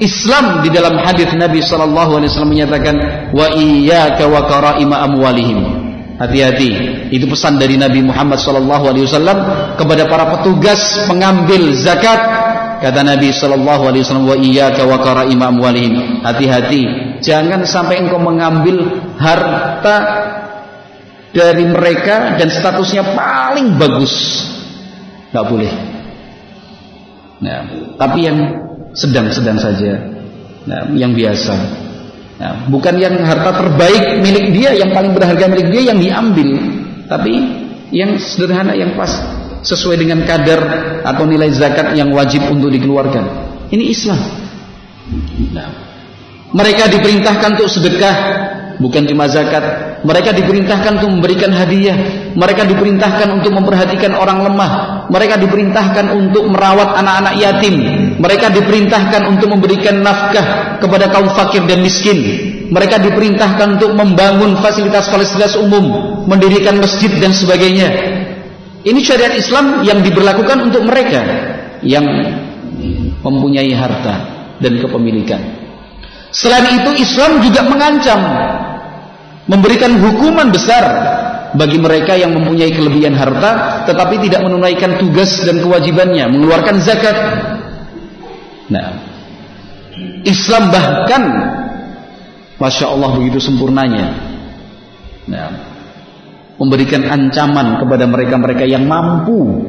Islam di dalam hadis Nabi SAW menyatakan wa iyyaka wa karaima amwalihim. Hati-hati, itu pesan dari Nabi Muhammad SAW kepada para petugas pengambil zakat. Kata Nabi SAW, wa iyyaka wa karaima amwalihim. Hati-hati, jangan sampai engkau mengambil harta dari mereka dan statusnya paling bagus. Tidak boleh. Nah, tapi yang sedang-sedang saja, nah, yang biasa. Nah, bukan yang harta terbaik milik dia, yang paling berharga milik dia yang diambil, tapi yang sederhana, yang pas, sesuai dengan kadar atau nilai zakat yang wajib untuk dikeluarkan. Ini Islam. Nah, mereka diperintahkan untuk sedekah, bukan cuma zakat. Mereka diperintahkan untuk memberikan hadiah. Mereka diperintahkan untuk memperhatikan orang lemah. Mereka diperintahkan untuk merawat anak-anak yatim. Mereka diperintahkan untuk memberikan nafkah kepada kaum fakir dan miskin. Mereka diperintahkan untuk membangun fasilitas-fasilitas umum, mendirikan masjid dan sebagainya. Ini syariat Islam yang diberlakukan untuk mereka yang mempunyai harta dan kepemilikan. Selain itu, Islam juga mengancam, memberikan hukuman besar bagi mereka yang mempunyai kelebihan harta tetapi tidak menunaikan tugas dan kewajibannya mengeluarkan zakat. Nah, Islam bahkan Masya Allah begitu sempurnanya, nah, memberikan ancaman kepada mereka-mereka yang mampu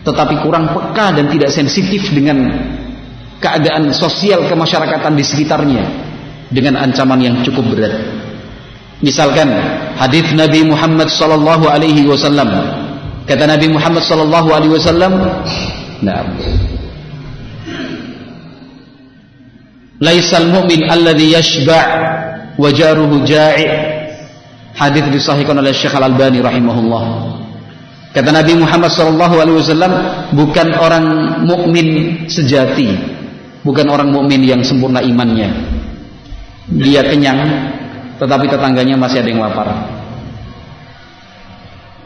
tetapi kurang peka dan tidak sensitif dengan keadaan sosial kemasyarakatan di sekitarnya, dengan ancaman yang cukup berat. Misalkan hadis Nabi Muhammad sallallahu alaihi wasallam, kata Nabi Muhammad sallallahu alaihi wasallam, nah, laisal mu'min alladhi yashba' wa jaruhu ja'i'. Hadis disahihkan oleh Syekh Al-Albani rahimahullah. Kata Nabi Muhammad sallallahu alaihi wasallam, bukan orang mukmin sejati, bukan orang mukmin yang sempurna imannya, dia kenyang tetapi tetangganya masih ada yang lapar.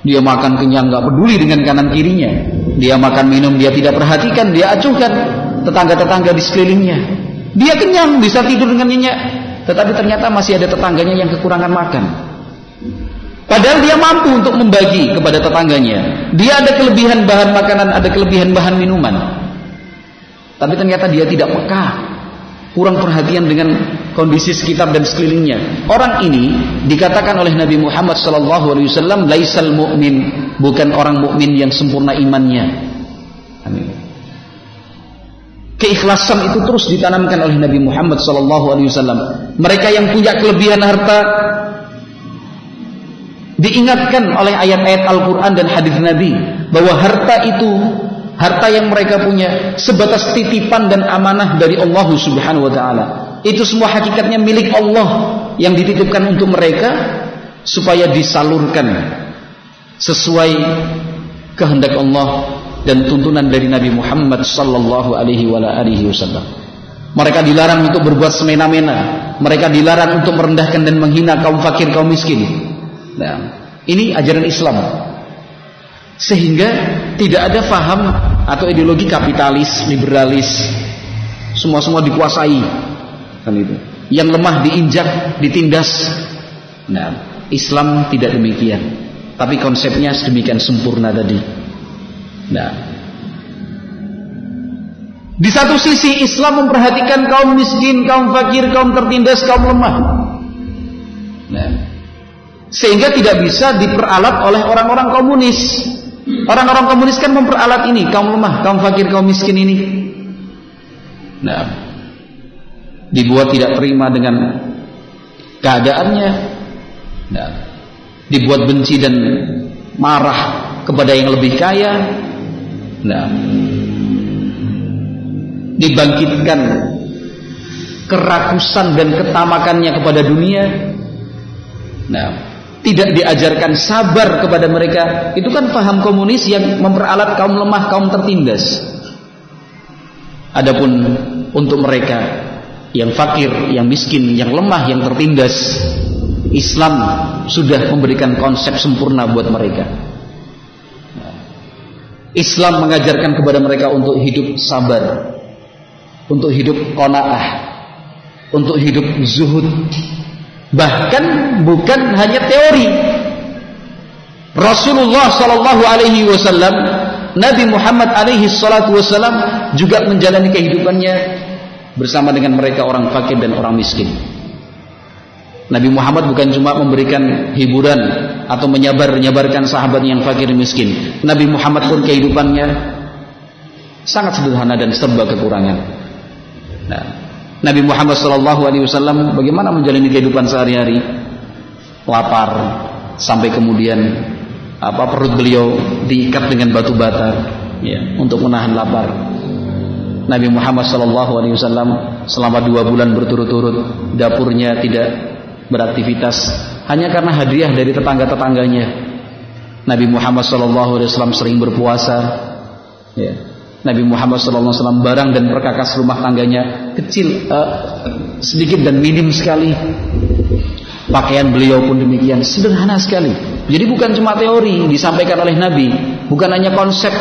Dia makan kenyang, gak peduli dengan kanan kirinya. Dia makan minum, dia tidak perhatikan, dia acuhkan tetangga-tetangga di sekelilingnya. Dia kenyang, bisa tidur dengan nyenyak, tetapi ternyata masih ada tetangganya yang kekurangan makan. Padahal dia mampu untuk membagi kepada tetangganya. Dia ada kelebihan bahan makanan, ada kelebihan bahan minuman, tapi ternyata dia tidak peka, kurang perhatian dengan kondisi sekitar dan sekelilingnya. Orang ini dikatakan oleh Nabi Muhammad SAW, laisal mu'min, bukan orang mukmin yang sempurna imannya. Amin. Keikhlasan itu terus ditanamkan oleh Nabi Muhammad SAW. Mereka yang punya kelebihan harta diingatkan oleh ayat-ayat Al-Quran dan hadis Nabi bahwa harta itu, harta yang mereka punya sebatas titipan dan amanah dari Allah Subhanahu wa ta'ala. Itu semua hakikatnya milik Allah yang dititipkan untuk mereka supaya disalurkan sesuai kehendak Allah dan tuntunan dari Nabi Muhammad sallallahu alaihi wasallam. Mereka dilarang untuk berbuat semena-mena. Mereka dilarang untuk merendahkan dan menghina kaum fakir, kaum miskin. Nah, ini ajaran Islam. Sehingga tidak ada faham atau ideologi kapitalis, liberalis, semua dikuasai. Kan itu. Yang lemah diinjak, ditindas. Nah, Islam tidak demikian. Tapi konsepnya sedemikian sempurna tadi. Nah, di satu sisi Islam memperhatikan kaum miskin, kaum fakir, kaum tertindas, kaum lemah. Nah, sehingga tidak bisa diperalat oleh orang-orang komunis. Orang-orang komunis kan memperalat ini, kaum lemah, kaum fakir, kaum miskin ini. Nah, dibuat tidak terima dengan keadaannya. Nah, dibuat benci dan marah kepada yang lebih kaya. Nah, dibangkitkan kerakusan dan ketamakannya kepada dunia. Nah, tidak diajarkan sabar kepada mereka. Itu kan paham komunis yang memperalat kaum lemah, kaum tertindas. Adapun untuk mereka yang fakir, yang miskin, yang lemah, yang tertindas, Islam sudah memberikan konsep sempurna buat mereka. Islam mengajarkan kepada mereka untuk hidup sabar, untuk hidup qanaah, untuk hidup zuhud. Bahkan bukan hanya teori. Rasulullah sallallahu alaihi wasallam, Nabi Muhammad alaihi salatu wasallam juga menjalani kehidupannya bersama dengan mereka orang fakir dan orang miskin. Nabi Muhammad bukan cuma memberikan hiburan atau menyabarkan sahabatnya yang fakir dan miskin. Nabi Muhammad pun kehidupannya sangat sederhana dan serba kekurangan. Nah, Nabi Muhammad SAW bagaimana menjalani kehidupan sehari-hari? Lapar sampai kemudian perut beliau diikat dengan batu bata, ya, untuk menahan lapar. Nabi Muhammad SAW selama 2 bulan berturut-turut dapurnya tidak beraktivitas hanya karena hadiah dari tetangga-tetangganya. Nabi Muhammad SAW sering berpuasa, ya. Nabi Muhammad SAW barang dan perkakas rumah tangganya kecil, sedikit dan minim sekali. Pakaian beliau pun demikian, sederhana sekali. Jadi bukan cuma teori disampaikan oleh Nabi, bukan hanya konsep,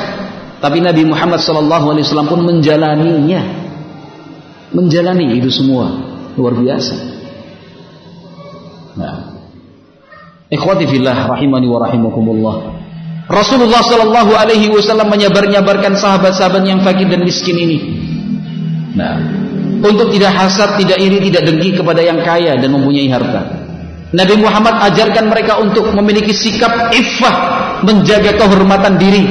tapi Nabi Muhammad SAW pun menjalaninya, menjalani itu semua. Luar biasa. Nah, ikhwati fillah rahimani wa rahimakumullah. Rasulullah sallallahu alaihi wasallam menyabarkan sahabat-sahabat yang fakir dan miskin ini. Nah, untuk tidak hasad, tidak iri, tidak dengki kepada yang kaya dan mempunyai harta. Nabi Muhammad ajarkan mereka untuk memiliki sikap iffah, menjaga kehormatan diri,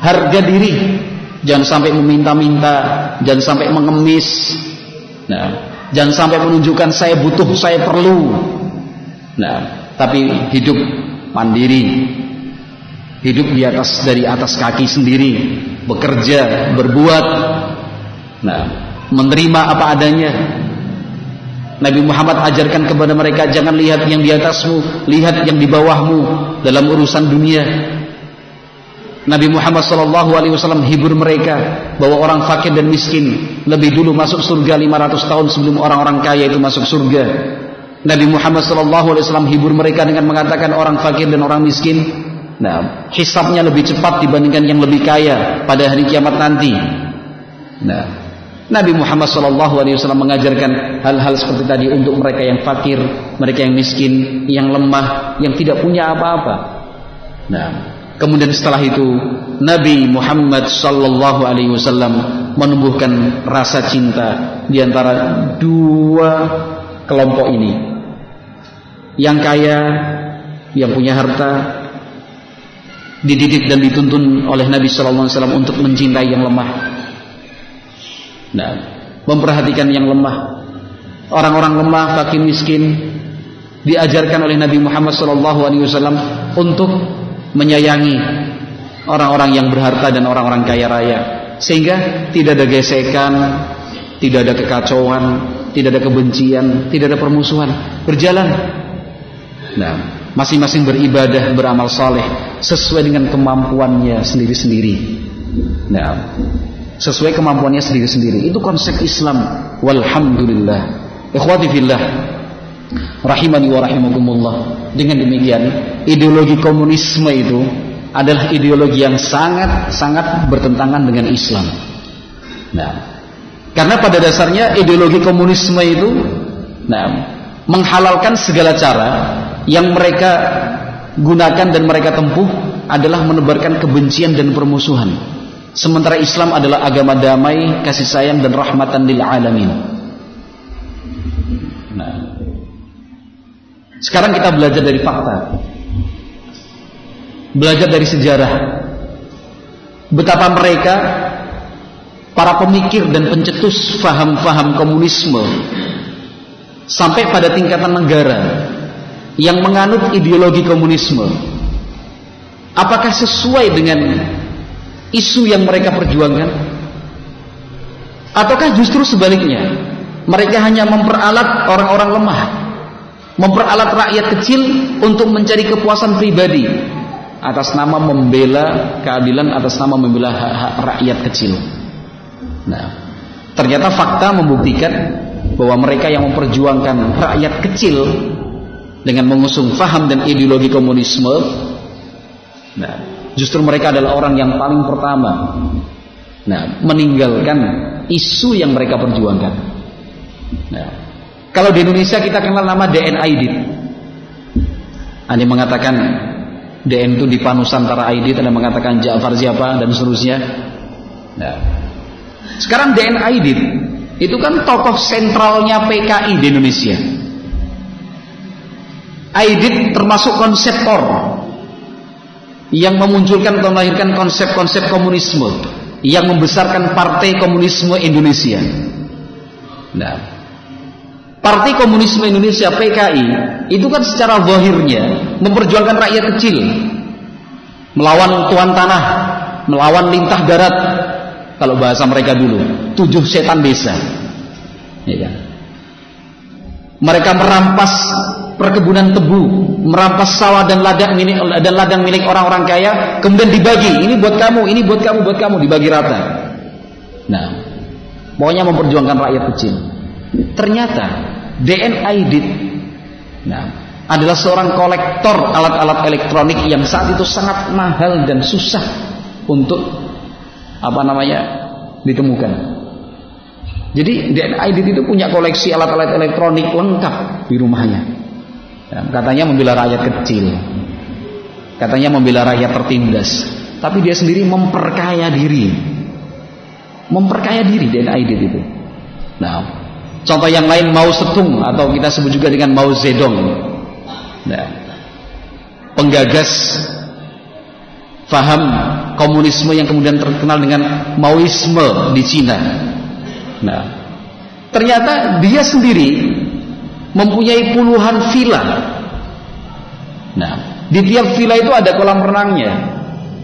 harga diri. Jangan sampai meminta-minta, jangan sampai mengemis. Nah, jangan sampai menunjukkan saya butuh, saya perlu. Nah, tapi hidup mandiri, hidup dari atas kaki sendiri, bekerja, berbuat, nah, menerima apa adanya. Nabi Muhammad ajarkan kepada mereka, jangan lihat yang di atasmu, lihat yang di bawahmu dalam urusan dunia. Nabi Muhammad SAW hibur mereka bahwa orang fakir dan miskin lebih dulu masuk surga 500 tahun sebelum orang-orang kaya itu masuk surga. Nabi Muhammad SAW hibur mereka dengan mengatakan orang fakir dan orang miskin, nah, hisabnya lebih cepat dibandingkan yang lebih kaya pada hari kiamat nanti. Nah, Nabi Muhammad SAW mengajarkan hal-hal seperti tadi untuk mereka yang fakir, mereka yang miskin, yang lemah, yang tidak punya apa-apa. Nah, kemudian setelah itu Nabi Muhammad SAW menumbuhkan rasa cinta di antara dua kelompok ini, yang kaya, yang punya harta, dididik dan dituntun oleh Nabi SAW untuk mencintai yang lemah. Nah, memperhatikan yang lemah, orang-orang lemah, fakir miskin, diajarkan oleh Nabi Muhammad SAW untuk menyayangi orang-orang yang berharta dan orang-orang kaya raya, sehingga tidak ada gesekan, tidak ada kekacauan, tidak ada kebencian, tidak ada permusuhan, berjalan. Nah, masing-masing beribadah, beramal saleh sesuai dengan kemampuannya sendiri-sendiri. Nah, sesuai kemampuannya sendiri-sendiri. Itu konsep Islam. Walhamdulillah. Ikhwati fillah, rahimani wa rahimakumullah. Dengan demikian, ideologi komunisme itu adalah ideologi yang sangat bertentangan dengan Islam. Nah, karena pada dasarnya ideologi komunisme itu, nah, menghalalkan segala cara yang mereka gunakan dan mereka tempuh adalah menebarkan kebencian dan permusuhan. Sementara Islam adalah agama damai, kasih sayang dan rahmatan lil alamin. Nah, sekarang kita belajar dari fakta, belajar dari sejarah, betapa mereka, para pemikir dan pencetus faham-faham komunisme, sampai pada tingkatan negara yang menganut ideologi komunisme, apakah sesuai dengan isu yang mereka perjuangkan? Ataukah justru sebaliknya, mereka hanya memperalat orang-orang lemah, memperalat rakyat kecil untuk mencari kepuasan pribadi atas nama membela keadilan, atas nama membela hak-hak rakyat kecil? Nah, ternyata fakta membuktikan bahwa mereka yang memperjuangkan rakyat kecil dengan mengusung faham dan ideologi komunisme, nah, justru mereka adalah orang yang paling pertama, nah, meninggalkan isu yang mereka perjuangkan. Nah, kalau di Indonesia kita kenal nama DN Aidit. Ada yang mengatakan DN itu di Nusantara Aidit, ada yang mengatakan Ja'far siapa dan seterusnya. Nah, sekarang DN Aidit itu kan tokoh sentralnya PKI di Indonesia. Aidit termasuk konseptor yang memunculkan atau melahirkan konsep-konsep komunisme, yang membesarkan Partai Komunisme Indonesia. Nah, Partai Komunisme Indonesia PKI itu kan secara zahirnya memperjuangkan rakyat kecil, melawan tuan tanah, melawan lintah darat, kalau bahasa mereka dulu 7 setan desa, ya kan? Mereka merampas perkebunan tebu, merampas sawah dan ladang milik orang-orang kaya, kemudian dibagi, ini buat kamu, ini buat kamu, buat kamu, dibagi rata. Nah, pokoknya memperjuangkan rakyat kecil. Ternyata DN Aidit, nah, adalah seorang kolektor alat-alat elektronik yang saat itu sangat mahal dan susah untuk ditemukan. Jadi DN Aidit itu punya koleksi alat-alat elektronik lengkap di rumahnya. Ya, katanya membela rakyat kecil, katanya membela rakyat tertindas, tapi dia sendiri memperkaya diri DN Aidit itu. Nah, contoh yang lain Mao Zedong atau kita sebut juga dengan Mao Zedong. Nah, penggagas faham komunisme yang kemudian terkenal dengan Maoisme di Cina. Nah, ternyata dia sendiri mempunyai puluhan villa. Nah, di tiap villa itu ada kolam renangnya.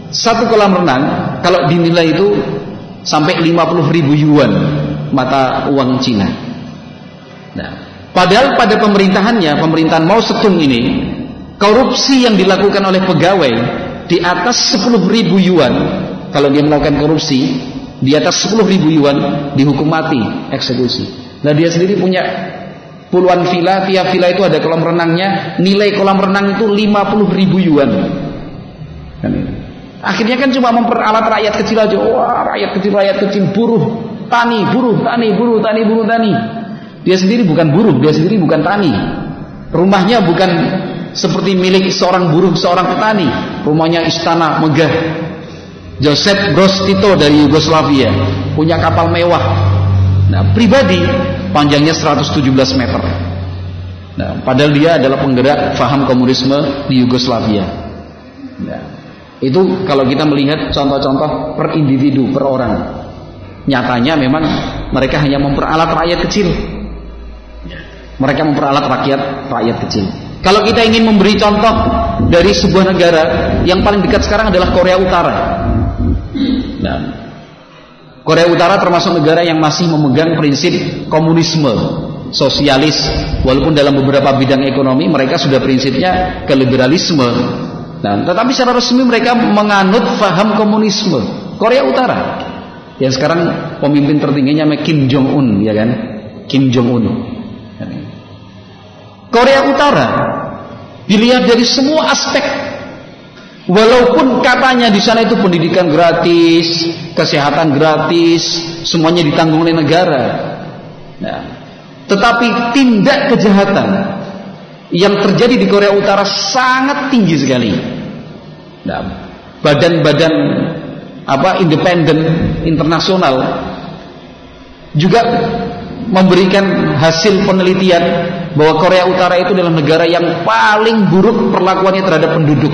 Satu kolam renang kalau dinilai itu sampai 50.000 yuan mata uang Cina. Nah, padahal pada pemerintahan Mao Zedong ini, korupsi yang dilakukan oleh pegawai di atas 10.000 yuan, kalau dia melakukan korupsi di atas 10.000 yuan dihukum mati, eksekusi. Nah, dia sendiri punya puluhan villa, tiap villa itu ada kolam renangnya, nilai kolam renang itu 50.000 yuan. Akhirnya kan cuma memperalat rakyat kecil aja. Wah, rakyat kecil, buruh, tani. Dia sendiri bukan buruh, dia sendiri bukan tani. Rumahnya bukan seperti milik seorang buruh, seorang petani. Rumahnya istana megah. Joseph Broz Tito dari Yugoslavia punya kapal mewah. Nah, pribadi panjangnya 117 meter. Nah, padahal dia adalah penggerak faham komunisme di Yugoslavia. Nah, itu kalau kita melihat contoh-contoh per individu, per orang. Nyatanya memang mereka hanya memperalat rakyat kecil. Mereka memperalat rakyat kecil. Kalau kita ingin memberi contoh dari sebuah negara, yang paling dekat sekarang adalah Korea Utara. Nah, Korea Utara termasuk negara yang masih memegang prinsip komunisme, sosialis, walaupun dalam beberapa bidang ekonomi mereka sudah prinsipnya ke liberalisme. Nah, tetapi secara resmi mereka menganut faham komunisme. Korea Utara, yang sekarang pemimpin tertingginya Kim Jong Un, ya kan? Kim Jong Un. Korea Utara dilihat dari semua aspek, walaupun katanya di sana itu pendidikan gratis, kesehatan gratis, semuanya ditanggung oleh negara. Nah, tetapi tindak kejahatan yang terjadi di Korea Utara sangat tinggi sekali. Nah, badan-badan independen internasional juga memberikan hasil penelitian bahwa Korea Utara itu adalah negara yang paling buruk perlakuannya terhadap penduduk.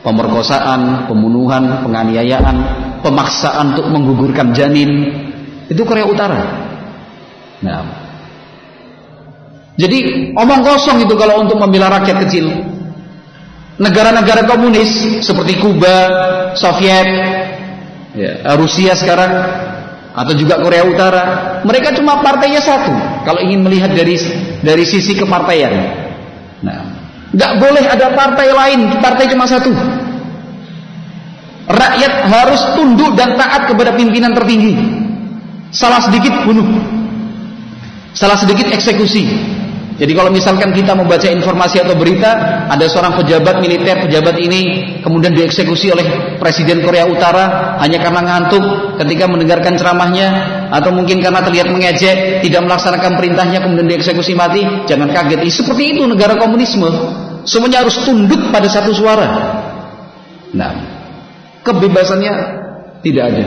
Pemerkosaan, pembunuhan, penganiayaan, pemaksaan untuk menggugurkan janin, itu Korea Utara. Nah, jadi omong kosong itu kalau untuk membela rakyat kecil. Negara-negara komunis seperti Kuba, Soviet, Rusia sekarang, atau juga Korea Utara, mereka cuma partainya satu. Kalau ingin melihat dari sisi kepartaian, nah, nggak boleh ada partai lain, partai cuma satu. Rakyat harus tunduk dan taat kepada pimpinan tertinggi. Salah sedikit bunuh, salah sedikit eksekusi. Jadi kalau misalkan kita membaca informasi atau berita, ada seorang pejabat militer, pejabat ini kemudian dieksekusi oleh Presiden Korea Utara hanya karena ngantuk ketika mendengarkan ceramahnya, atau mungkin karena terlihat mengejek, tidak melaksanakan perintahnya kemudian dieksekusi mati, jangan kaget. Seperti itu negara komunisme. Semuanya harus tunduk pada satu suara. Nah, kebebasannya tidak ada.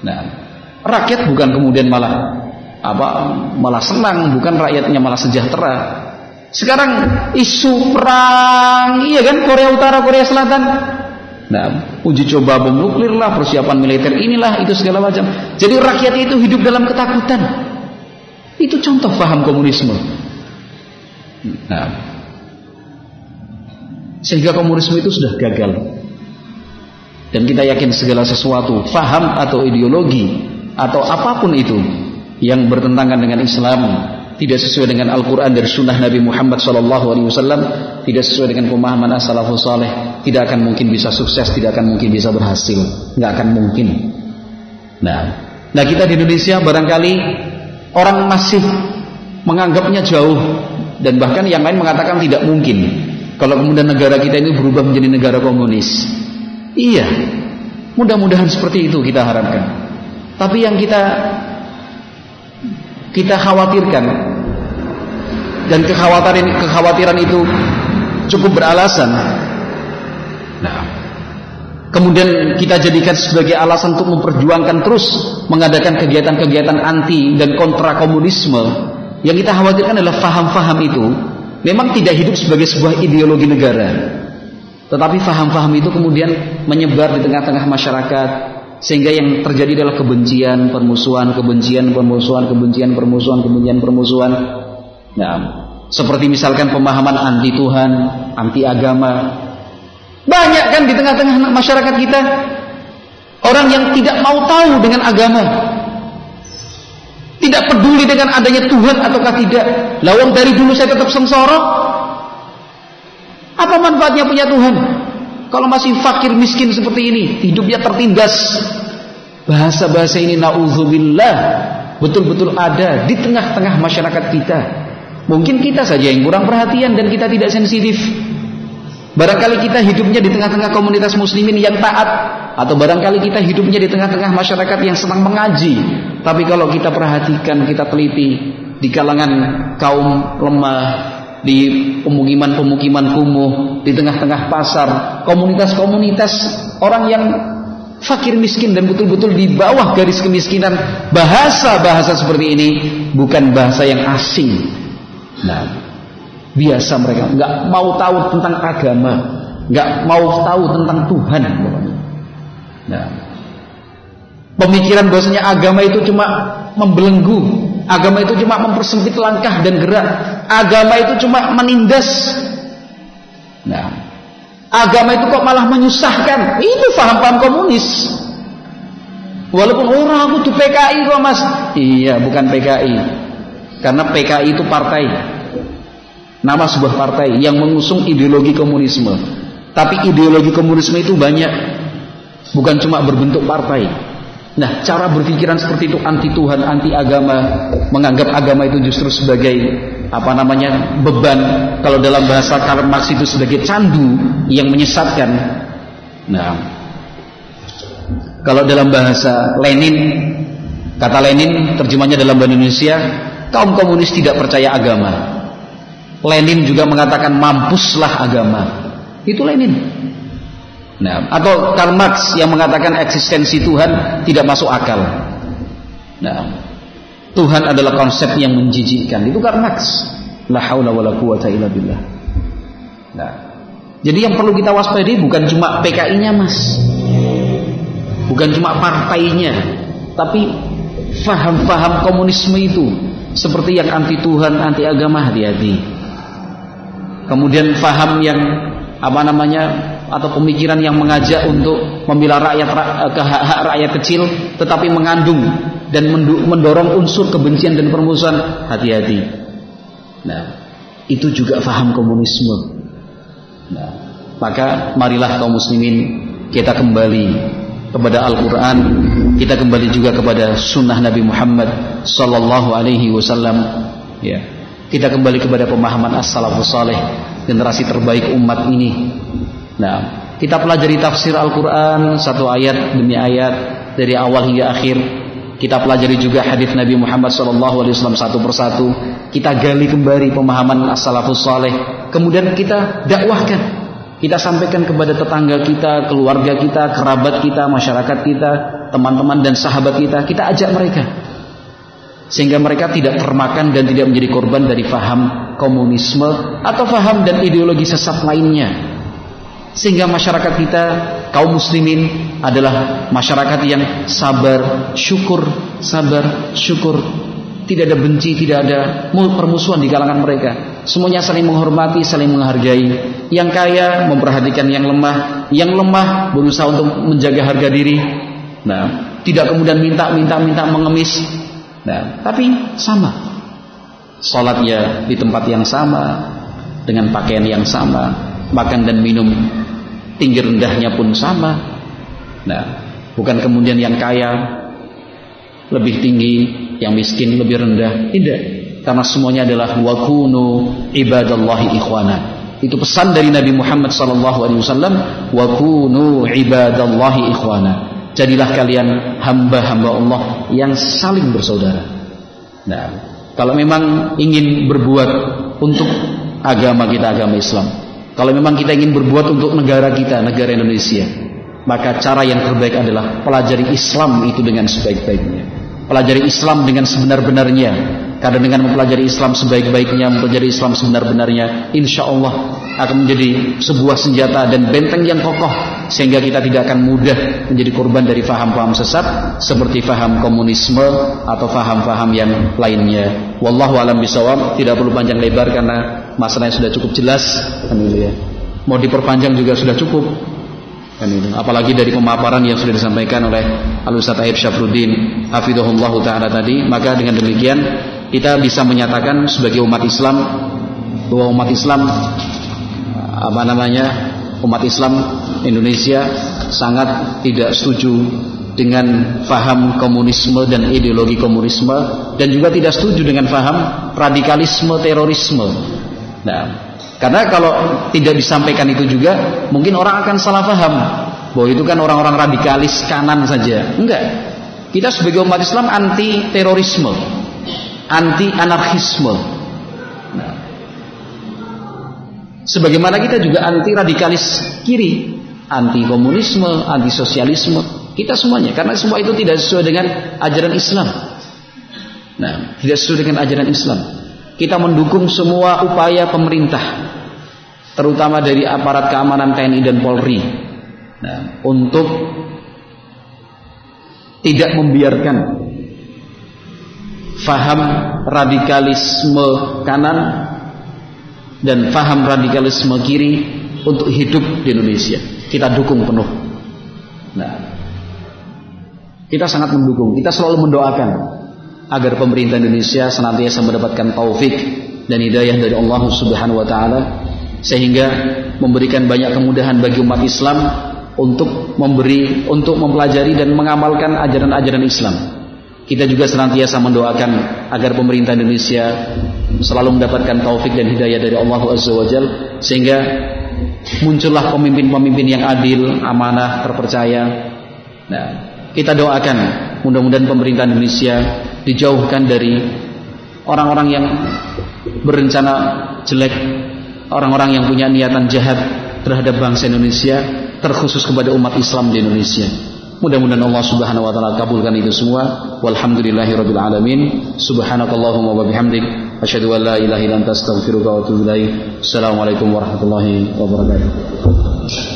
Nah, rakyat bukan kemudian malah senang, bukan rakyatnya malah sejahtera. Sekarang isu perang, iya kan, Korea Utara, Korea Selatan. Nah, uji coba bom nuklir lah, persiapan militer inilah, itu segala macam. Jadi rakyat itu hidup dalam ketakutan. Itu contoh paham komunisme. Nah, sehingga komunisme itu sudah gagal. Dan kita yakin segala sesuatu, paham atau ideologi atau apapun itu yang bertentangan dengan Islam, tidak sesuai dengan Al-Quran dan Sunnah Nabi Muhammad SAW, tidak sesuai dengan pemahaman as-salafus saleh, tidak akan mungkin bisa sukses, tidak akan mungkin bisa berhasil, nggak akan mungkin. Nah kita di Indonesia barangkali orang masih menganggapnya jauh, dan bahkan yang lain mengatakan tidak mungkin kalau kemudian negara kita ini berubah menjadi negara komunis. Iya, mudah-mudahan seperti itu kita harapkan. Tapi yang kita khawatirkan, dan kekhawatiran itu cukup beralasan. Nah, kemudian kita jadikan sebagai alasan untuk memperjuangkan terus mengadakan kegiatan-kegiatan anti dan kontra komunisme, yang kita khawatirkan adalah faham-faham itu memang tidak hidup sebagai sebuah ideologi negara, tetapi faham-faham itu kemudian menyebar di tengah-tengah masyarakat, sehingga yang terjadi adalah kebencian, permusuhan. Nah, seperti misalkan pemahaman anti Tuhan, anti agama. Banyak kan di tengah-tengah masyarakat kita orang yang tidak mau tahu dengan agama, tidak peduli dengan adanya Tuhan ataukah tidak. Lawang dari dulu saya tetap sengsara. Apa manfaatnya punya Tuhan kalau masih fakir miskin seperti ini, hidupnya tertindas? Bahasa-bahasa ini na'udzubillah betul-betul ada di tengah-tengah masyarakat kita. Mungkin kita saja yang kurang perhatian dan kita tidak sensitif. Barangkali kita hidupnya di tengah-tengah komunitas muslimin yang taat, atau barangkali kita hidupnya di tengah-tengah masyarakat yang senang mengaji. Tapi kalau kita perhatikan, kita teliti, di kalangan kaum lemah, di pemukiman-pemukiman kumuh, di tengah-tengah pasar, komunitas-komunitas orang yang fakir miskin dan betul-betul di bawah garis kemiskinan, bahasa-bahasa seperti ini bukan bahasa yang asing. Nah, biasa mereka nggak mau tahu tentang agama, nggak mau tahu tentang Tuhan. Nah, pemikiran bahwasanya agama itu cuma membelenggu, agama itu cuma mempersempit langkah dan gerak, agama itu cuma menindas. Nah, agama itu kok malah menyusahkan. Itu paham-paham komunis. Walaupun orang aku tuh PKI kok mas. Iya, bukan PKI. Karena PKI itu partai, nama sebuah partai yang mengusung ideologi komunisme. Tapi ideologi komunisme itu banyak, bukan cuma berbentuk partai. Nah, cara berpikiran seperti itu anti Tuhan, anti agama, menganggap agama itu justru sebagai beban. Kalau dalam bahasa Karl Marx itu sebagai candu yang menyesatkan. Nah, kalau dalam bahasa Lenin, kata Lenin terjemahnya dalam bahasa Indonesia, kaum komunis tidak percaya agama. Lenin juga mengatakan mampuslah agama. Itu Lenin. Nah, atau Karl Marx yang mengatakan eksistensi Tuhan tidak masuk akal. Nah, Tuhan adalah konsep yang menjijikkan. Itu Karl Marx. La haula wala quwata illa billah. Nah, jadi yang perlu kita waspadai bukan cuma PKI-nya, Mas. Bukan cuma partainya, tapi faham-faham komunisme itu, seperti yang anti Tuhan, anti agama, hati-hati. Kemudian faham yang atau pemikiran yang mengajak untuk membela rakyat, hak rakyat kecil, tetapi mengandung dan mendorong unsur kebencian dan permusuhan, hati-hati. Nah, itu juga faham komunisme. Nah, maka marilah kaum muslimin kita kembali kepada Al-Quran, kita kembali juga kepada Sunnah Nabi Muhammad Sallallahu Alaihi Wasallam. Ya, kita kembali kepada pemahaman as-salafus saleh, generasi terbaik umat ini. Nah, kita pelajari tafsir Al-Quran satu ayat demi ayat dari awal hingga akhir. Kita pelajari juga hadis Nabi Muhammad SAW satu persatu. Kita gali kembali pemahaman as-salafus saleh. Kemudian kita dakwahkan, kita sampaikan kepada tetangga kita, keluarga kita, kerabat kita, masyarakat kita, teman-teman dan sahabat kita. Kita ajak mereka, sehingga mereka tidak termakan dan tidak menjadi korban dari faham komunisme atau faham dan ideologi sesat lainnya. Sehingga masyarakat kita, kaum muslimin, adalah masyarakat yang sabar, syukur. Tidak ada benci, tidak ada permusuhan di kalangan mereka. Semuanya saling menghormati, saling menghargai. Yang kaya memperhatikan yang lemah, yang lemah berusaha untuk menjaga harga diri. Nah, tidak kemudian minta mengemis. Nah, tapi sama. Salatnya di tempat yang sama, dengan pakaian yang sama, makan dan minum tinggi rendahnya pun sama. Nah, bukan kemudian yang kaya lebih tinggi, yang miskin lebih rendah. Tidak, karena semuanya adalah wa kunu ibadallahi ikhwana. Itu pesan dari Nabi Muhammad SAW. Wa kunu ibadallahi ikhwana. Jadilah kalian hamba-hamba Allah yang saling bersaudara. Nah, kalau memang ingin berbuat untuk agama kita, agama Islam, kalau memang kita ingin berbuat untuk negara kita, negara Indonesia, maka cara yang terbaik adalah pelajari Islam itu dengan sebaik-baiknya. Pelajari Islam dengan sebenar-benarnya. Karena dengan mempelajari Islam sebaik-baiknya, mempelajari Islam sebenar-benarnya, insya Allah akan menjadi sebuah senjata dan benteng yang kokoh, sehingga kita tidak akan mudah menjadi korban dari faham-faham sesat seperti faham komunisme atau faham-faham yang lainnya. Wallahu a'lam bishawab. Tidak perlu panjang lebar karena masalahnya sudah cukup jelas. Mau diperpanjang juga sudah cukup. Apalagi dari pemaparan yang sudah disampaikan oleh Al-Ustaz Aib Syafruddin hafizahullahu ta'ala tadi. Maka dengan demikian kita bisa menyatakan sebagai umat Islam bahwa umat Islam umat Islam Indonesia sangat tidak setuju dengan faham komunisme dan ideologi komunisme, dan juga tidak setuju dengan faham radikalisme terorisme. Nah, karena kalau tidak disampaikan itu juga mungkin orang akan salah paham bahwa itu kan orang-orang radikalis kanan saja. Enggak. Kita sebagai umat Islam anti terorisme, anti anarkisme. Nah, sebagaimana kita juga anti radikalis kiri, anti komunisme, anti sosialisme, kita semuanya, karena semua itu tidak sesuai dengan ajaran Islam. Nah, tidak sesuai dengan ajaran Islam. Kita mendukung semua upaya pemerintah, terutama dari aparat keamanan TNI dan Polri, untuk tidak membiarkan faham radikalisme kanan dan faham radikalisme kiri untuk hidup di Indonesia. Kita dukung penuh. Nah, kita sangat mendukung. Kita selalu mendoakan agar pemerintah Indonesia senantiasa mendapatkan taufik dan hidayah dari Allah Subhanahu wa taala, sehingga memberikan banyak kemudahan bagi umat Islam untuk mempelajari dan mengamalkan ajaran-ajaran Islam. Kita juga senantiasa mendoakan agar pemerintah Indonesia selalu mendapatkan taufik dan hidayah dari Allah Azza wa Jalla, sehingga muncullah pemimpin-pemimpin yang adil, amanah, terpercaya. Nah, kita doakan mudah-mudahan pemerintah Indonesia dijauhkan dari orang-orang yang berencana jelek, orang-orang yang punya niatan jahat terhadap bangsa Indonesia, terkhusus kepada umat Islam di Indonesia. Mudah-mudahan Allah Subhanahu wa taala kabulkan itu semua. Walhamdulillahirabbil alamin. Subhanakallahumma wa bihamdik asyhadu an la ilaha illa anta astaghfiruka wa atubu ilaik. Assalamualaikum warahmatullahi wabarakatuh.